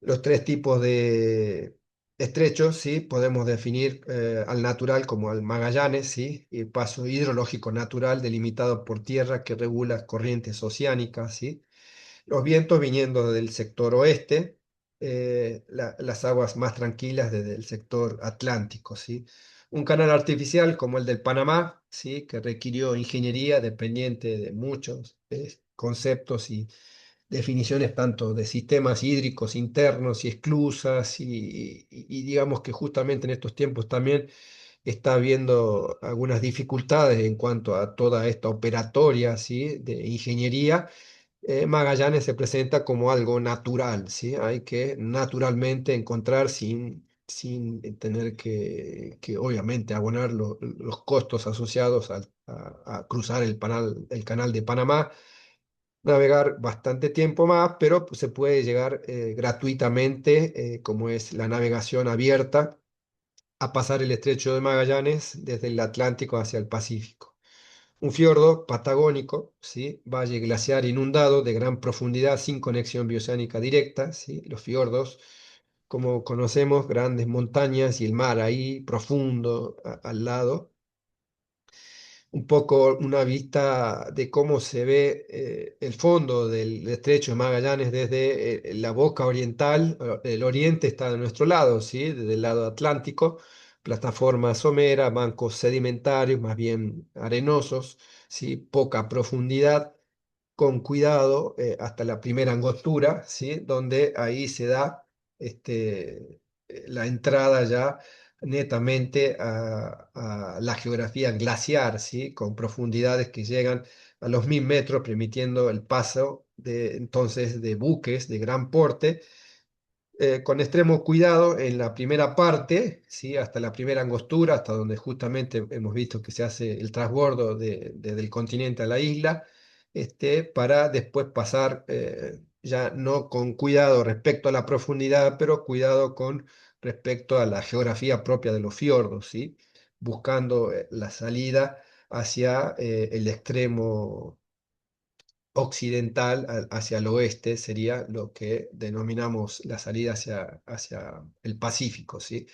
los tres tipos de estrechos, ¿sí? Podemos definir al natural como al Magallanes, ¿sí? Y paso hidrológico natural delimitado por tierra que regula corrientes oceánicas, ¿sí? Los vientos viniendo del sector oeste, las aguas más tranquilas desde el sector atlántico, ¿sí? Un canal artificial como el del Panamá, ¿sí? Que requirió ingeniería dependiente de muchos conceptos y definiciones tanto de sistemas hídricos internos y esclusas y digamos que justamente en estos tiempos también está habiendo algunas dificultades en cuanto a toda esta operatoria, ¿sí? De ingeniería. Magallanes se presenta como algo natural, ¿sí? Hay que naturalmente encontrar sin tener que obviamente abonar los costos asociados a cruzar el canal de Panamá, navegar bastante tiempo más, pero pues, se puede llegar gratuitamente, como es la navegación abierta, a pasar el estrecho de Magallanes desde el Atlántico hacia el Pacífico. Un fiordo patagónico, ¿sí? Valle glaciar inundado de gran profundidad sin conexión bioceánica directa, ¿sí? Los fiordos, como conocemos, grandes montañas y el mar ahí profundo al lado. Un poco una vista de cómo se ve el fondo del estrecho de Magallanes desde la boca oriental. El oriente está de nuestro lado, ¿sí? Desde el lado atlántico, plataforma somera, bancos sedimentarios, más bien arenosos, ¿sí? Poca profundidad, con cuidado hasta la primera angostura, ¿sí? Donde ahí se da la entrada ya netamente a la geografía glaciar, ¿sí? Con profundidades que llegan a los 1000 metros, permitiendo el paso entonces de buques de gran porte con extremo cuidado en la primera parte, ¿sí? Hasta la primera angostura, hasta donde justamente hemos visto que se hace el transbordo del continente a la isla, para después pasar ya no con cuidado respecto a la profundidad, pero cuidado con respecto a la geografía propia de los fiordos, ¿sí? Buscando la salida hacia el extremo occidental hacia el oeste sería lo que denominamos la salida hacia el Pacífico, ¿sí?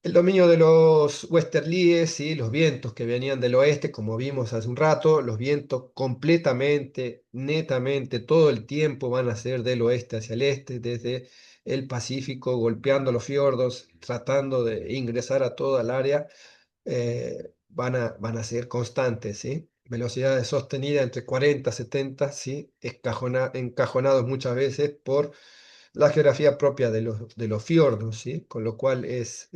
El dominio de los westerlies, ¿sí? Los vientos que venían del oeste, como vimos hace un rato, los vientos completamente, netamente, todo el tiempo van a ser del oeste hacia el este, desde el Pacífico, golpeando los fiordos, tratando de ingresar a toda el área van a ser constantes, ¿sí? Velocidades sostenidas entre 40 y 70, ¿sí? Encajonados muchas veces por la geografía propia de los fiordos, ¿sí? Con lo cual es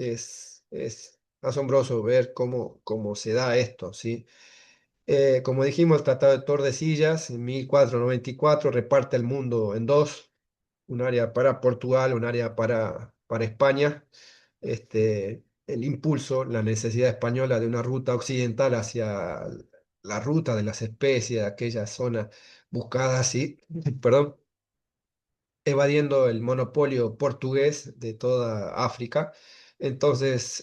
asombroso ver cómo se da esto, ¿sí? Como dijimos, el Tratado de Tordesillas en 1494 reparte el mundo en dos, un área para Portugal, un área para España. El impulso, la necesidad española de una ruta occidental hacia la ruta de las especies, de aquella zona buscada así, perdón, evadiendo el monopolio portugués de toda África. Entonces,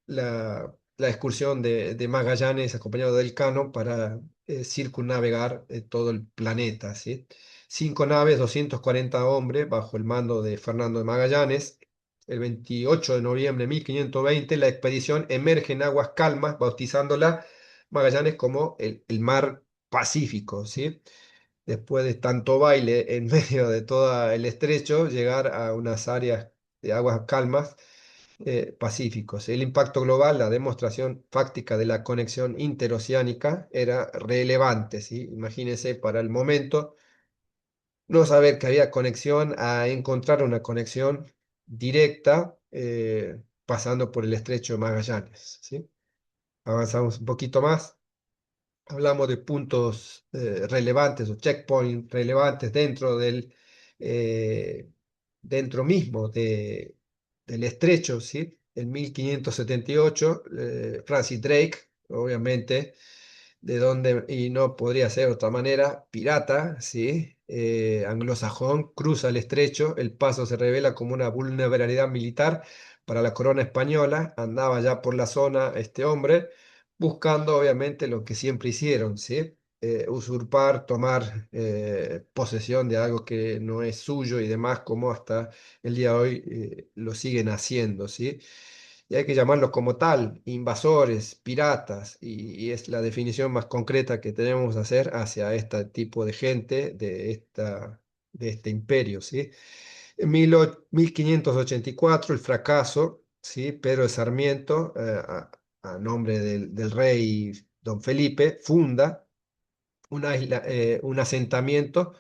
la excursión de Magallanes acompañado del Cano para circunnavegar todo el planeta, ¿sí? 5 naves, 240 hombres, bajo el mando de Fernando de Magallanes. El 28 de noviembre de 1520, la expedición emerge en aguas calmas, bautizándola Magallanes como el mar Pacífico, ¿sí? Después de tanto baile en medio de todo el estrecho, llegar a unas áreas de aguas calmas pacíficos. El impacto global, la demostración fáctica de la conexión interoceánica era relevante, ¿sí? Imagínense para el momento no saber que había conexión a encontrar una conexión directa pasando por el estrecho de Magallanes, ¿sí? Avanzamos un poquito más. Hablamos de puntos relevantes o checkpoints relevantes eh, dentro mismo del estrecho, ¿sí? En 1578, Francis Drake, obviamente, de donde, y no podría ser de otra manera, pirata, ¿sí? Anglosajón, cruza el estrecho, el paso se revela como una vulnerabilidad militar para la corona española, andaba ya por la zona este hombre buscando obviamente lo que siempre hicieron, ¿sí? usurpar, tomar posesión de algo que no es suyo y demás, como hasta el día de hoy lo siguen haciendo, ¿sí? Y hay que llamarlos como tal, invasores, piratas, y es la definición más concreta que tenemos que hacer hacia este tipo de gente de este imperio, ¿sí? En 1584, el fracaso, ¿sí? Pedro de Sarmiento, a nombre del rey Don Felipe, funda un asentamiento,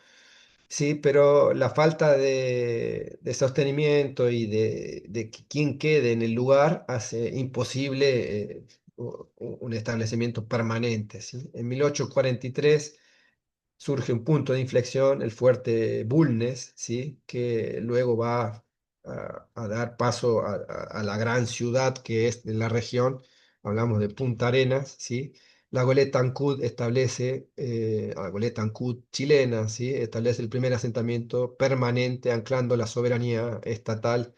sí, pero la falta de sostenimiento y de que quien quede en el lugar hace imposible un establecimiento permanente, ¿sí? En 1843 surge un punto de inflexión, el fuerte Bulnes, ¿sí? Que luego va a dar paso a la gran ciudad que es de la región, hablamos de Punta Arenas, ¿sí? La goleta Ancud establece, la goleta Ancud chilena, ¿sí? Establece el primer asentamiento permanente anclando la soberanía estatal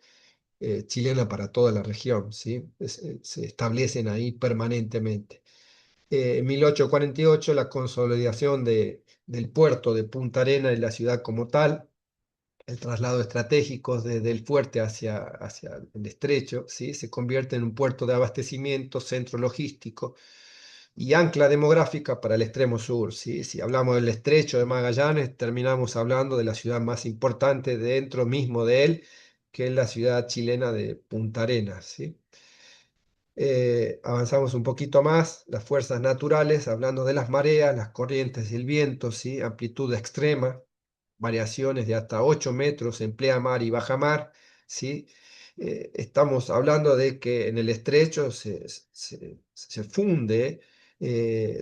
chilena para toda la región, ¿sí? Se establecen ahí permanentemente. En 1848, la consolidación del puerto de Punta Arena y la ciudad como tal, el traslado estratégico desde el fuerte hacia el estrecho, ¿sí? Se convierte en un puerto de abastecimiento, centro logístico y ancla demográfica para el extremo sur, ¿sí? Si hablamos del estrecho de Magallanes, terminamos hablando de la ciudad más importante dentro mismo de él, que es la ciudad chilena de Punta Arenas, ¿sí? Avanzamos un poquito más, las fuerzas naturales, hablando de las mareas, las corrientes y el viento, ¿sí? Amplitud extrema, variaciones de hasta 8 metros en pleamar y bajamar, ¿sí? Estamos hablando de que en el estrecho se funde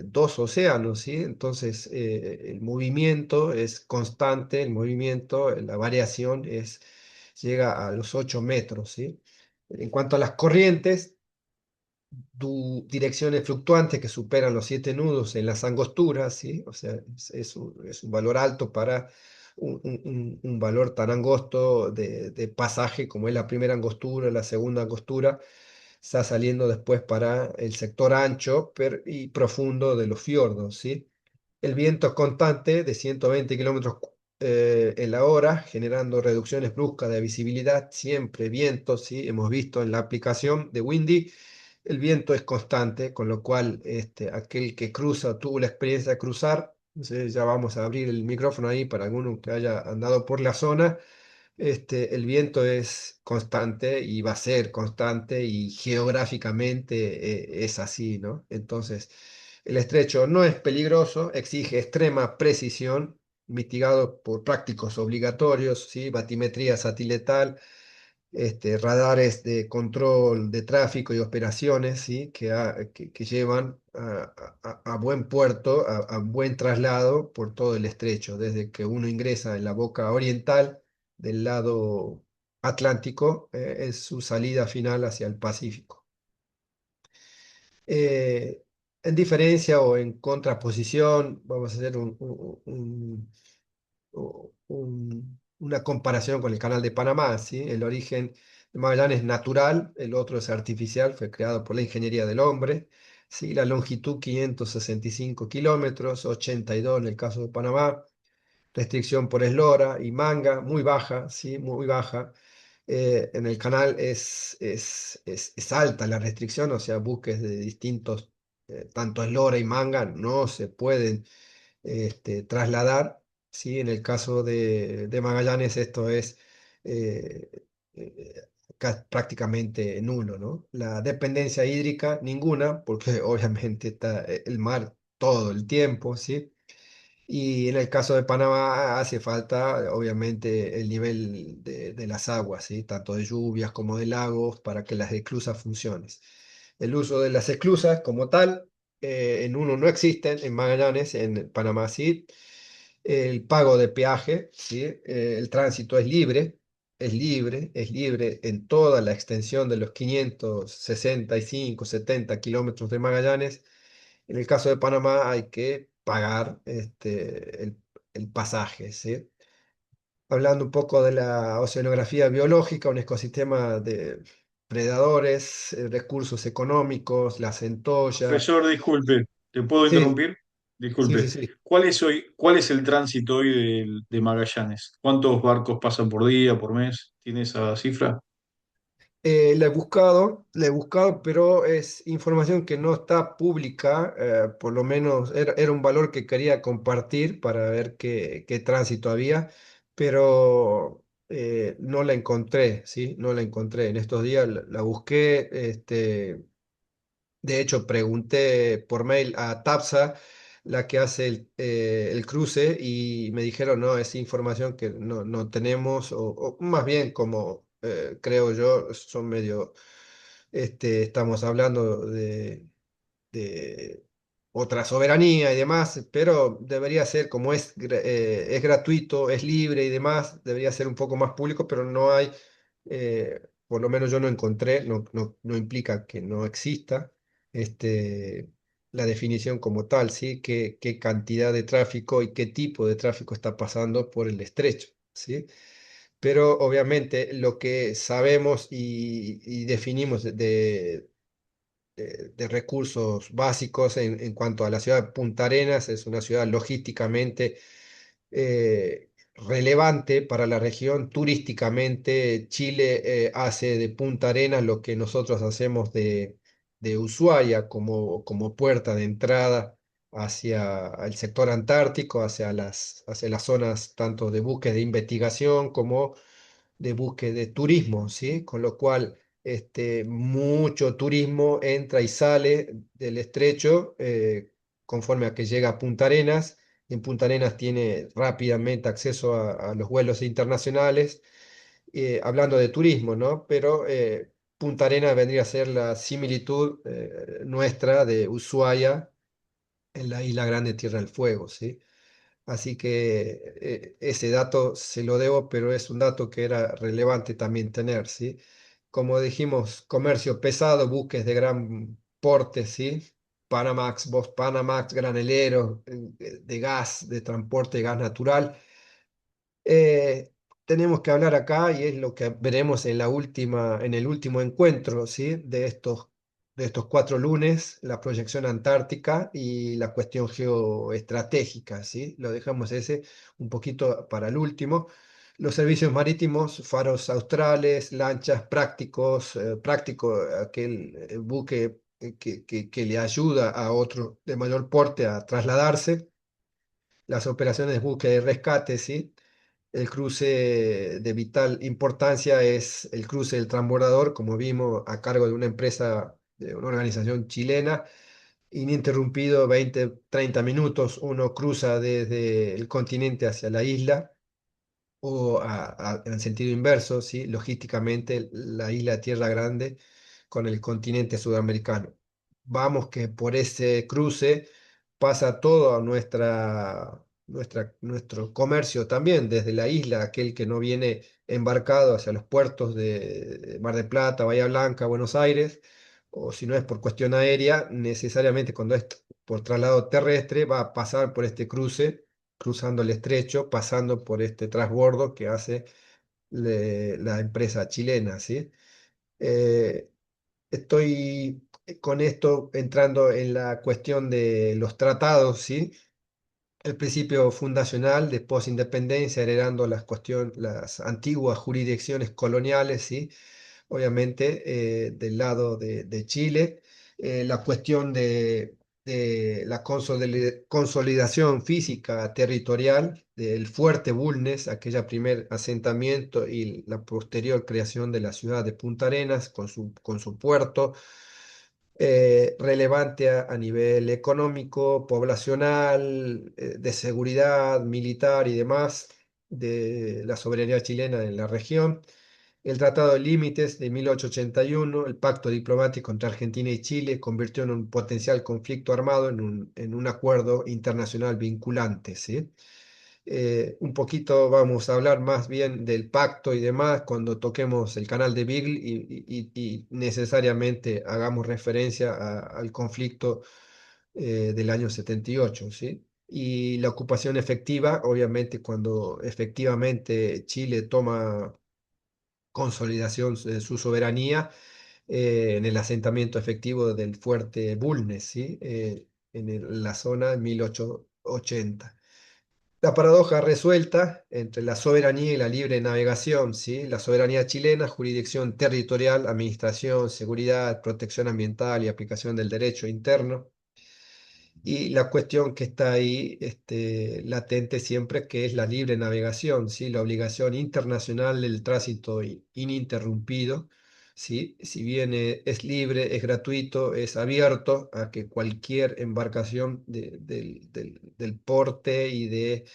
dos océanos, ¿sí? Entonces el movimiento es constante, el movimiento, la variación llega a los 8 metros, ¿sí? En cuanto a las corrientes, direcciones fluctuantes que superan los 7 nudos en las angosturas, ¿sí? O sea, es un valor alto para un valor tan angosto de pasaje como es la primera angostura, la segunda angostura, está saliendo después para el sector ancho y profundo de los fiordos, ¿sí? El viento es constante de 120 kilómetros en la hora, generando reducciones bruscas de visibilidad, siempre viento, ¿sí? Hemos visto en la aplicación de Windy el viento es constante, con lo cual aquel que cruza, tuvo la experiencia de cruzar, entonces ya vamos a abrir el micrófono ahí para alguno que haya andado por la zona. El viento es constante y va a ser constante y geográficamente es así, ¿no? Entonces, el estrecho no es peligroso, exige extrema precisión, mitigado por prácticos obligatorios, ¿sí? Batimetría satelital, radares de control de tráfico y operaciones, ¿sí? Que llevan a buen puerto, a buen traslado por todo el estrecho, desde que uno ingresa en la boca oriental del lado Atlántico, es su salida final hacia el Pacífico. Eh, en diferencia o en contraposición, vamos a hacer una comparación con el Canal de Panamá, ¿sí? El origen de Magallanes es natural, el otro es artificial, fue creado por la ingeniería del hombre, ¿sí? La longitud 565 kilómetros, 82 en el caso de Panamá, restricción por eslora y manga, muy baja, ¿sí? Muy baja. En el canal es alta la restricción, o sea, buques de distintos, tanto eslora y manga, no se pueden trasladar, ¿sí? En el caso de Magallanes esto es eh, eh, prácticamente nulo, ¿no? La dependencia hídrica, ninguna, porque obviamente está el mar todo el tiempo, ¿sí? Y en el caso de Panamá hace falta, obviamente, el nivel de las aguas, ¿sí? Tanto de lluvias como de lagos, para que las esclusas funcionen. El uso de las esclusas como tal, en uno no existen, en Magallanes, en Panamá sí. El pago de peaje, ¿sí? El tránsito es libre en toda la extensión de los 565, 70 kilómetros de Magallanes. En el caso de Panamá hay que pagar el pasaje, ¿sí? Hablando un poco de la oceanografía biológica, un ecosistema de predadores, recursos económicos, la centolla. Profesor, disculpe, ¿te puedo Sí, interrumpir? Sí, sí, Disculpe, sí. cuál es el tránsito hoy de Magallanes? ¿Cuántos barcos pasan por día, por mes? ¿Tiene esa cifra? La he buscado, pero es información que no está pública, por lo menos era un valor que quería compartir para ver qué tránsito había, pero no la encontré, ¿sí? No la encontré. En estos días la busqué, de hecho pregunté por mail a TAPSA, la que hace el cruce, y me dijeron, no, es información que no tenemos, o más bien como creo yo, son medio estamos hablando de otra soberanía y demás, pero debería ser, como es gratuito, es libre y demás, debería ser un poco más público, pero no hay, por lo menos yo no encontré, no implica que no exista este, la definición como tal, ¿sí? Qué cantidad de tráfico y qué tipo de tráfico está pasando por el estrecho, ¿sí? Pero obviamente lo que sabemos y definimos de recursos básicos en cuanto a la ciudad de Punta Arenas, es una ciudad logísticamente relevante para la región. Turísticamente, Chile hace de Punta Arenas lo que nosotros hacemos de Ushuaia como puerta de entrada hacia el sector antártico, hacia las zonas tanto de búsqueda de investigación como de búsqueda de turismo, ¿sí? Con lo cual, mucho turismo entra y sale del estrecho conforme a que llega a Punta Arenas. En Punta Arenas tiene rápidamente acceso a los vuelos internacionales, hablando de turismo, ¿no? Pero Punta Arenas vendría a ser la similitud nuestra de Ushuaia en la Isla Grande Tierra del Fuego, ¿sí? Así que ese dato se lo debo, pero es un dato que era relevante también tener, ¿sí? Como dijimos, comercio pesado, buques de gran porte, ¿sí? Panamax, Voz Panamax, graneleros, de gas, de transporte de gas natural. eh, Tenemos que hablar acá, y es lo que veremos en el último encuentro, ¿sí? De estos 4 lunes, la proyección antártica y la cuestión geoestratégica, ¿sí? Lo dejamos ese un poquito para el último. Los servicios marítimos, faros australes, lanchas prácticos, práctico, aquel buque que le ayuda a otro de mayor porte a trasladarse, las operaciones de búsqueda y rescate, ¿sí? El cruce de vital importancia es el cruce del transbordador, como vimos, a cargo de una empresa, de una organización chilena, ininterrumpido 20-30 minutos. Uno cruza desde el continente hacia la isla o en sentido inverso, ¿sí? Logísticamente, la isla Tierra Grande con el continente sudamericano. Vamos que por ese cruce pasa todo nuestro comercio también, desde la isla, aquel que no viene embarcado hacia los puertos de Mar del Plata, Bahía Blanca, Buenos Aires, o si no es por cuestión aérea, necesariamente cuando es por traslado terrestre va a pasar por este cruce, cruzando el estrecho, pasando por este transbordo que hace la empresa chilena, ¿sí? Eh, Estoy con esto entrando en la cuestión de los tratados, ¿sí? El principio fundacional de posindependencia, heredando las antiguas jurisdicciones coloniales, ¿sí? Obviamente del lado de Chile. La cuestión de la consolidación física territorial del fuerte Bulnes, aquella primer asentamiento y la posterior creación de la ciudad de Punta Arenas con su puerto, relevante a nivel económico, poblacional, de seguridad, militar y demás, de la soberanía chilena en la región. El Tratado de Límites de 1881, el pacto diplomático entre Argentina y Chile, convirtió en un potencial conflicto armado en un acuerdo internacional vinculante, ¿sí? Un poquito vamos a hablar más bien del pacto y demás cuando toquemos el canal de Beagle y necesariamente hagamos referencia al conflicto del año 78, ¿sí? Y la ocupación efectiva, obviamente, cuando efectivamente Chile toma consolidación de su soberanía en el asentamiento efectivo del fuerte Bulnes, ¿sí? la zona en 1880. La paradoja resuelta entre la soberanía y la libre navegación, ¿sí? La soberanía chilena, jurisdicción territorial, administración, seguridad, protección ambiental y aplicación del derecho interno. Y la cuestión que está ahí latente siempre, que es la libre navegación, ¿sí? La obligación internacional del tránsito ininterrumpido, ¿sí? Si bien es libre, es gratuito, es abierto a que cualquier embarcación del porte y de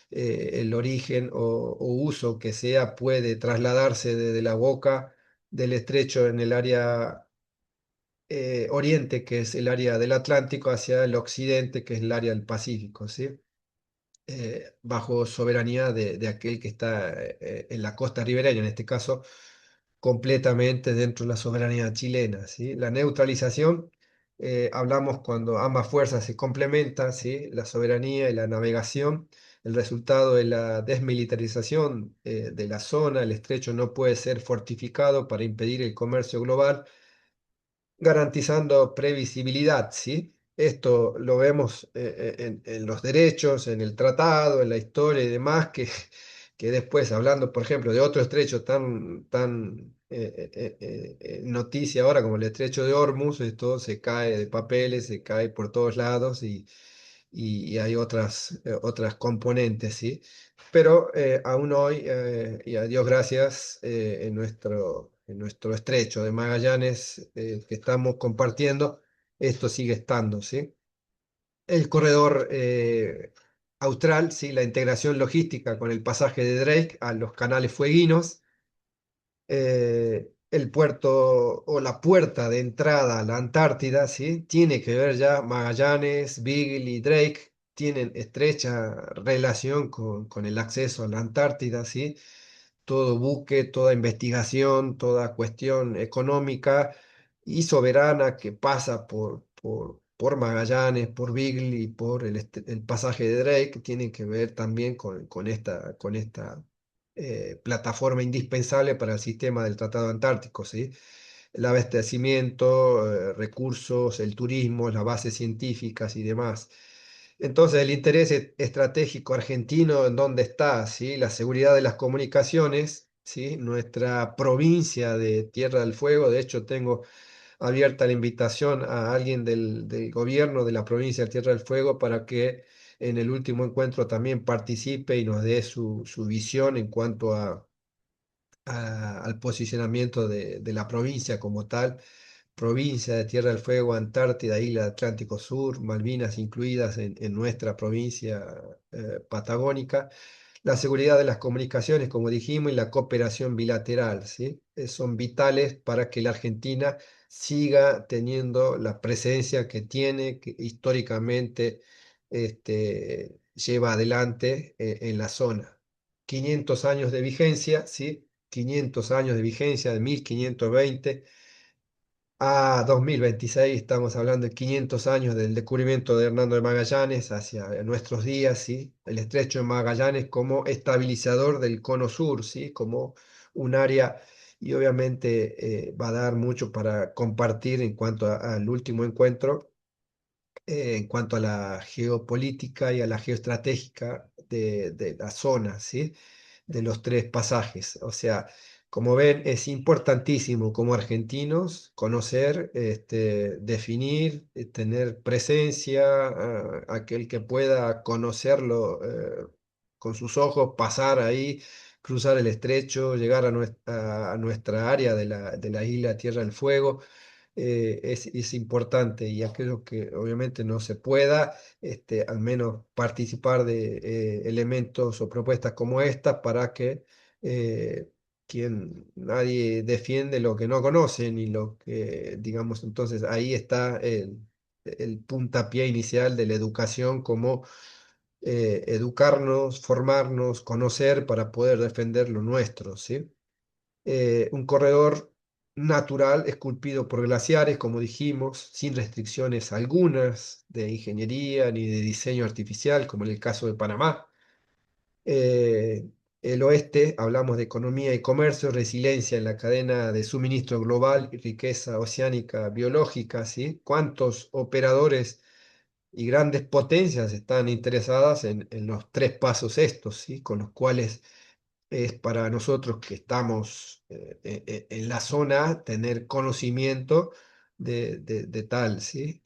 el origen o uso que sea puede trasladarse desde la boca del estrecho en el área oriente, que es el área del Atlántico, hacia el occidente, que es el área del Pacífico, ¿sí? Bajo soberanía de aquel que está en la costa ribereña, en este caso, completamente dentro de la soberanía chilena, ¿sí? La neutralización, hablamos cuando ambas fuerzas se complementan, ¿sí? La soberanía y la navegación. El resultado de la desmilitarización de la zona, el estrecho no puede ser fortificado para impedir el comercio global garantizando previsibilidad, ¿sí? Esto lo vemos en los derechos, en el tratado, en la historia y demás, que después, hablando, por ejemplo, de otro estrecho tan noticia ahora como el estrecho de Hormuz, esto se cae de papeles, se cae por todos lados y hay otras componentes, ¿sí? Pero aún hoy, y a Dios gracias, en nuestro estrecho de Magallanes que estamos compartiendo, esto sigue estando, ¿sí? El corredor austral, ¿sí? La integración logística con el pasaje de Drake a los canales fueguinos, el puerto o la puerta de entrada a la Antártida, ¿sí? Tiene que ver ya Magallanes, Beagle y Drake tienen estrecha relación con el acceso a la Antártida, ¿sí? Todo buque, toda investigación, toda cuestión económica y soberana que pasa por Magallanes, por Beagle y por el pasaje de Drake, tienen que ver también con esta plataforma indispensable para el sistema del Tratado Antártico, ¿sí? El abastecimiento, recursos, el turismo, las bases científicas y demás. Entonces, el interés estratégico argentino, ¿en dónde está? ¿Sí? La seguridad de las comunicaciones, ¿sí? Nuestra provincia de Tierra del Fuego, de hecho, tengo abierta la invitación a alguien del gobierno de la provincia de Tierra del Fuego para que en el último encuentro también participe y nos dé su visión en cuanto al posicionamiento de la provincia como tal, provincia de Tierra del Fuego, Antártida, Isla Atlántico Sur, Malvinas incluidas en nuestra provincia patagónica, la seguridad de las comunicaciones, como dijimos, y la cooperación bilateral, ¿sí? Son vitales para que la Argentina siga teniendo la presencia que tiene, que históricamente lleva adelante en la zona. 500 años de vigencia, ¿sí? 500 años de vigencia, de 1520 a 2026, estamos hablando de 500 años del descubrimiento de Hernando de Magallanes hacia nuestros días, ¿sí? El estrecho de Magallanes como estabilizador del cono sur, ¿sí? Como un área, y obviamente va a dar mucho para compartir en cuanto al último encuentro, en cuanto a la geopolítica y a la geoestratégica de la zona, ¿sí? De los tres pasajes. O sea, como ven, es importantísimo como argentinos conocer, definir, tener presencia, aquel que pueda conocerlo con sus ojos, pasar ahí, cruzar el estrecho, llegar a nuestra área de la isla Tierra del Fuego es importante y aquello que obviamente no se pueda, al menos participar de elementos o propuestas como estas para que nadie defiende lo que no conoce ni lo que, digamos, entonces ahí está el puntapié inicial de la educación como educarnos, formarnos, conocer para poder defender lo nuestro, ¿sí? Un corredor natural esculpido por glaciares, como dijimos, sin restricciones algunas de ingeniería ni de diseño artificial, como en el caso de Panamá. Eh, el oeste, hablamos de economía y comercio, resiliencia en la cadena de suministro global y riqueza oceánica biológica, ¿sí? ¿Cuántos operadores y grandes potencias están interesadas en los tres pasos estos, ¿sí? Con los cuales es para nosotros que estamos en la zona tener conocimiento de tal, ¿sí?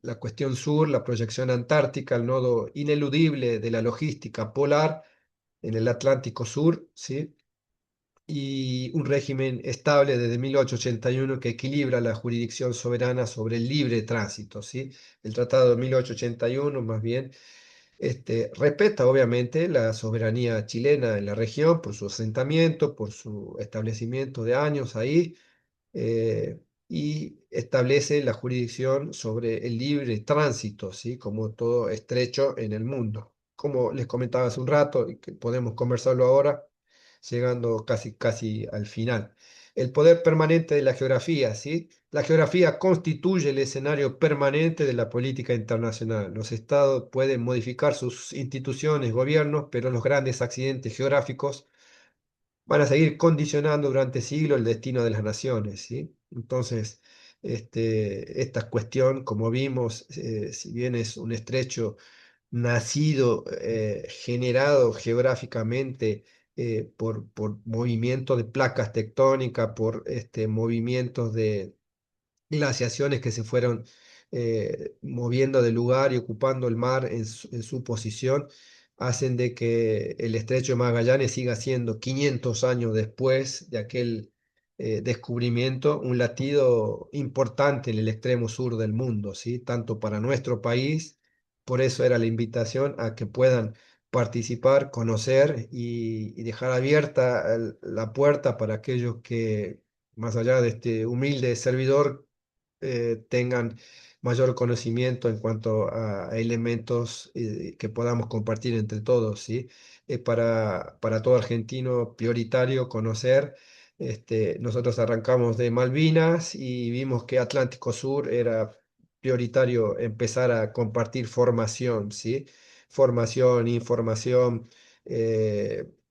La cuestión sur, la proyección antártica, el nodo ineludible de la logística polar en el Atlántico Sur, ¿sí? Y un régimen estable desde 1881 que equilibra la jurisdicción soberana sobre el libre tránsito, ¿sí? El Tratado de 1881, más bien, respeta obviamente la soberanía chilena en la región por su asentamiento, por su establecimiento de años ahí, eh, y establece la jurisdicción sobre el libre tránsito, ¿sí? Como todo estrecho en el mundo. Como les comentaba hace un rato, y que podemos conversarlo ahora, llegando casi al final. El poder permanente de la geografía, ¿sí? La geografía constituye el escenario permanente de la política internacional. Los estados pueden modificar sus instituciones, gobiernos, pero los grandes accidentes geográficos van a seguir condicionando durante siglos el destino de las naciones, ¿sí? Entonces, esta cuestión, como vimos, si bien es un estrecho nacido, generado geográficamente por movimiento de placas tectónicas, por movimientos de glaciaciones que se fueron moviendo de lugar y ocupando el mar en su posición, hacen de que el estrecho de Magallanes siga siendo 500 años después de aquel descubrimiento, un latido importante en el extremo sur del mundo, ¿sí? Tanto para nuestro país, por eso era la invitación a que puedan participar, conocer y dejar abierta la puerta para aquellos que, más allá de este humilde servidor, tengan mayor conocimiento en cuanto a elementos que podamos compartir entre todos, ¿sí? Para todo argentino prioritario conocer. Nosotros arrancamos de Malvinas y vimos que Atlántico Sur era prioritario empezar a compartir formación, ¿sí? Formación, información,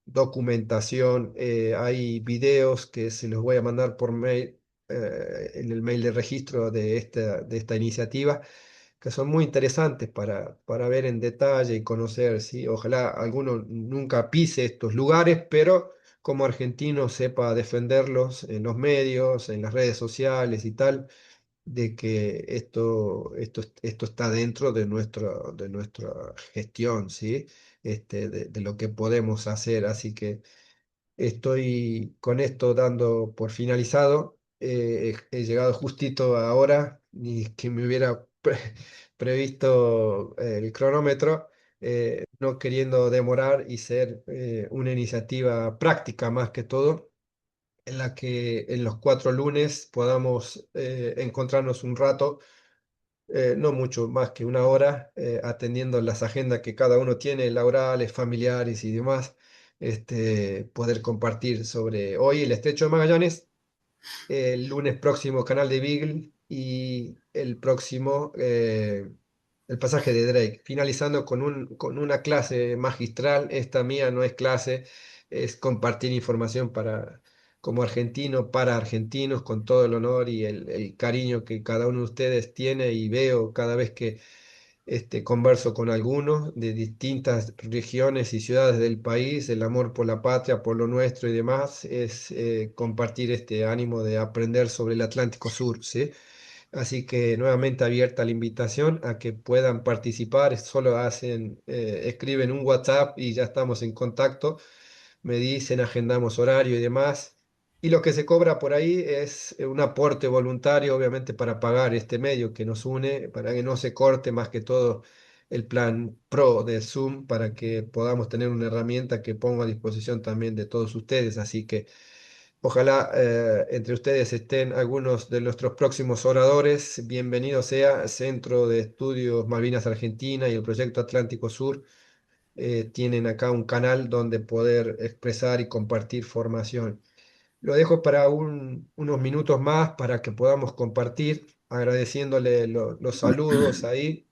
documentación. Hay videos que se los voy a mandar por mail, en el mail de registro de esta iniciativa, que son muy interesantes para ver en detalle y conocer, ¿sí? Ojalá alguno nunca pise estos lugares, pero como argentino sepa defenderlos en los medios, en las redes sociales y tal, de que esto está dentro de nuestra gestión, ¿sí? De lo que podemos hacer. Así que estoy con esto dando por finalizado. He llegado justito ahora, ni que me hubiera previsto el cronómetro, no queriendo demorar y ser una iniciativa práctica más que todo, en la que en los 4 lunes podamos encontrarnos un rato, no mucho más que una hora, atendiendo las agendas que cada uno tiene, laborales, familiares y demás, poder compartir sobre hoy el Estrecho de Magallanes, el lunes próximo Canal de Beagle y el próximo el pasaje de Drake, finalizando con una clase magistral. Esta mía no es clase, es compartir información como argentino, para argentinos, con todo el honor y el cariño que cada uno de ustedes tiene, y veo cada vez que converso con algunos de distintas regiones y ciudades del país. El amor por la patria, por lo nuestro y demás, es compartir este ánimo de aprender sobre el Atlántico Sur, ¿sí? Así que nuevamente abierta la invitación a que puedan participar. Solo escriben un WhatsApp y ya estamos en contacto. Me dicen, agendamos horario y demás. Y lo que se cobra por ahí es un aporte voluntario, obviamente, para pagar este medio que nos une, para que no se corte más que todo el plan Pro de Zoom, para que podamos tener una herramienta que pongo a disposición también de todos ustedes. Así que ojalá entre ustedes estén algunos de nuestros próximos oradores. Bienvenido sea Centro de Estudios Malvinas Argentina y el Proyecto Atlántico Sur. Tienen acá un canal donde poder expresar y compartir formación. Lo dejo para unos minutos más para que podamos compartir, agradeciéndole los saludos ahí.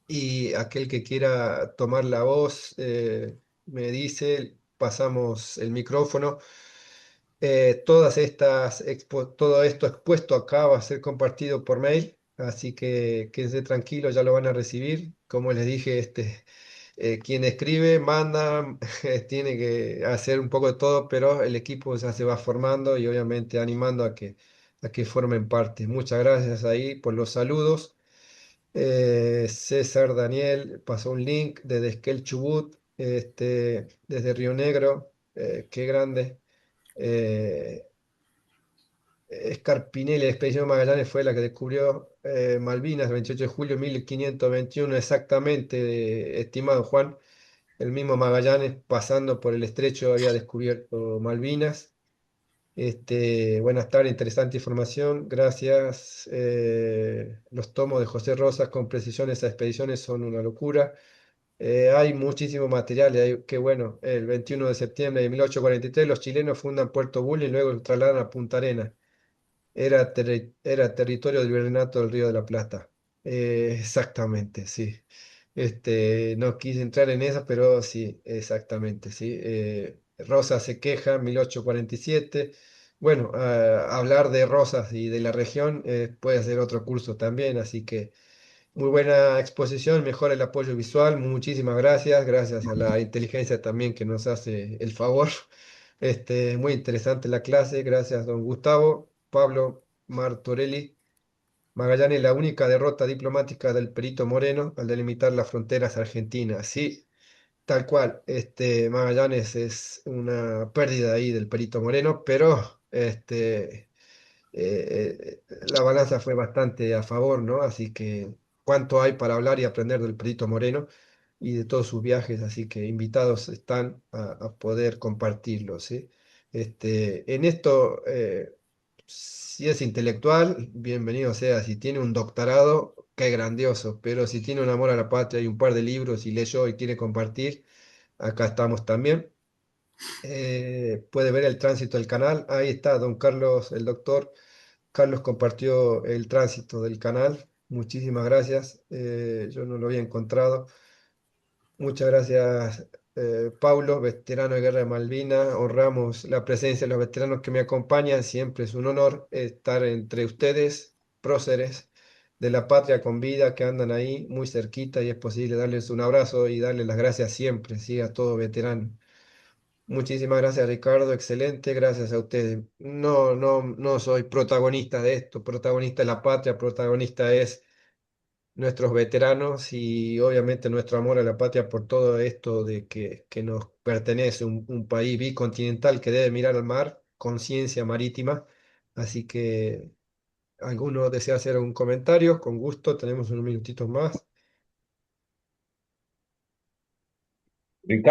Y aquel que quiera tomar la voz, me dice, pasamos el micrófono. Todo esto expuesto acá va a ser compartido por mail. así que quédense tranquilos, ya lo van a recibir. Como les dije, quien escribe, manda, tiene que hacer un poco de todo, pero el equipo ya se va formando y obviamente animando a que formen parte. Muchas gracias ahí por los saludos. César Daniel pasó un link desde Esquel Chubut, desde Río Negro, qué grande. Eh, Scarpinelli, la expedición Magallanes fue la que descubrió Malvinas el 28 de julio de 1521 exactamente, estimado Juan. El mismo Magallanes, pasando por el estrecho, había descubierto Malvinas. Buenas tardes, interesante información. Gracias. Los tomos de José Rosas con precisión, esas expediciones son una locura. Hay muchísimo material. Qué bueno. El 21 de septiembre de 1843 los chilenos fundan Puerto Bulnes y luego lo trasladan a Punta Arenas. Era territorio del Virreinato del Río de la Plata. Exactamente, sí. No quise entrar en eso, pero sí, exactamente, sí. Rosas se queja, 1847. Bueno, hablar de Rosas y de la región puede ser otro curso también, así que muy buena exposición, mejor el apoyo visual. Muchísimas gracias, gracias a la inteligencia también que nos hace el favor. Muy interesante la clase, gracias, don Gustavo. Pablo Martorelli. Magallanes, la única derrota diplomática del Perito Moreno al delimitar las fronteras argentinas. Sí, tal cual. Magallanes es una pérdida ahí del Perito Moreno, pero la balanza fue bastante a favor, ¿no? Así que cuánto hay para hablar y aprender del Perito Moreno y de todos sus viajes, así que invitados están a poder compartirlo, ¿sí? En esto, si es intelectual, bienvenido sea, si tiene un doctorado, qué grandioso, pero si tiene un amor a la patria y un par de libros y leyó y quiere compartir, acá estamos también. Puede ver el tránsito del canal, ahí está, don Carlos, el doctor. Carlos compartió el tránsito del canal. Muchísimas gracias. Yo no lo había encontrado. Muchas gracias, Paulo, veterano de Guerra de Malvinas. Honramos la presencia de los veteranos que me acompañan. Siempre es un honor estar entre ustedes, próceres de la patria con vida que andan ahí muy cerquita y es posible darles un abrazo y darles las gracias siempre, sí, a todo veterano. Muchísimas gracias, Ricardo. Excelente, gracias a ustedes. No soy protagonista de esto. Protagonista es la patria, protagonista es nuestros veteranos y obviamente nuestro amor a la patria por todo esto de que nos pertenece un país bicontinental que debe mirar al mar, conciencia marítima. Así que, ¿alguno desea hacer un comentario? Con gusto, tenemos unos minutitos más.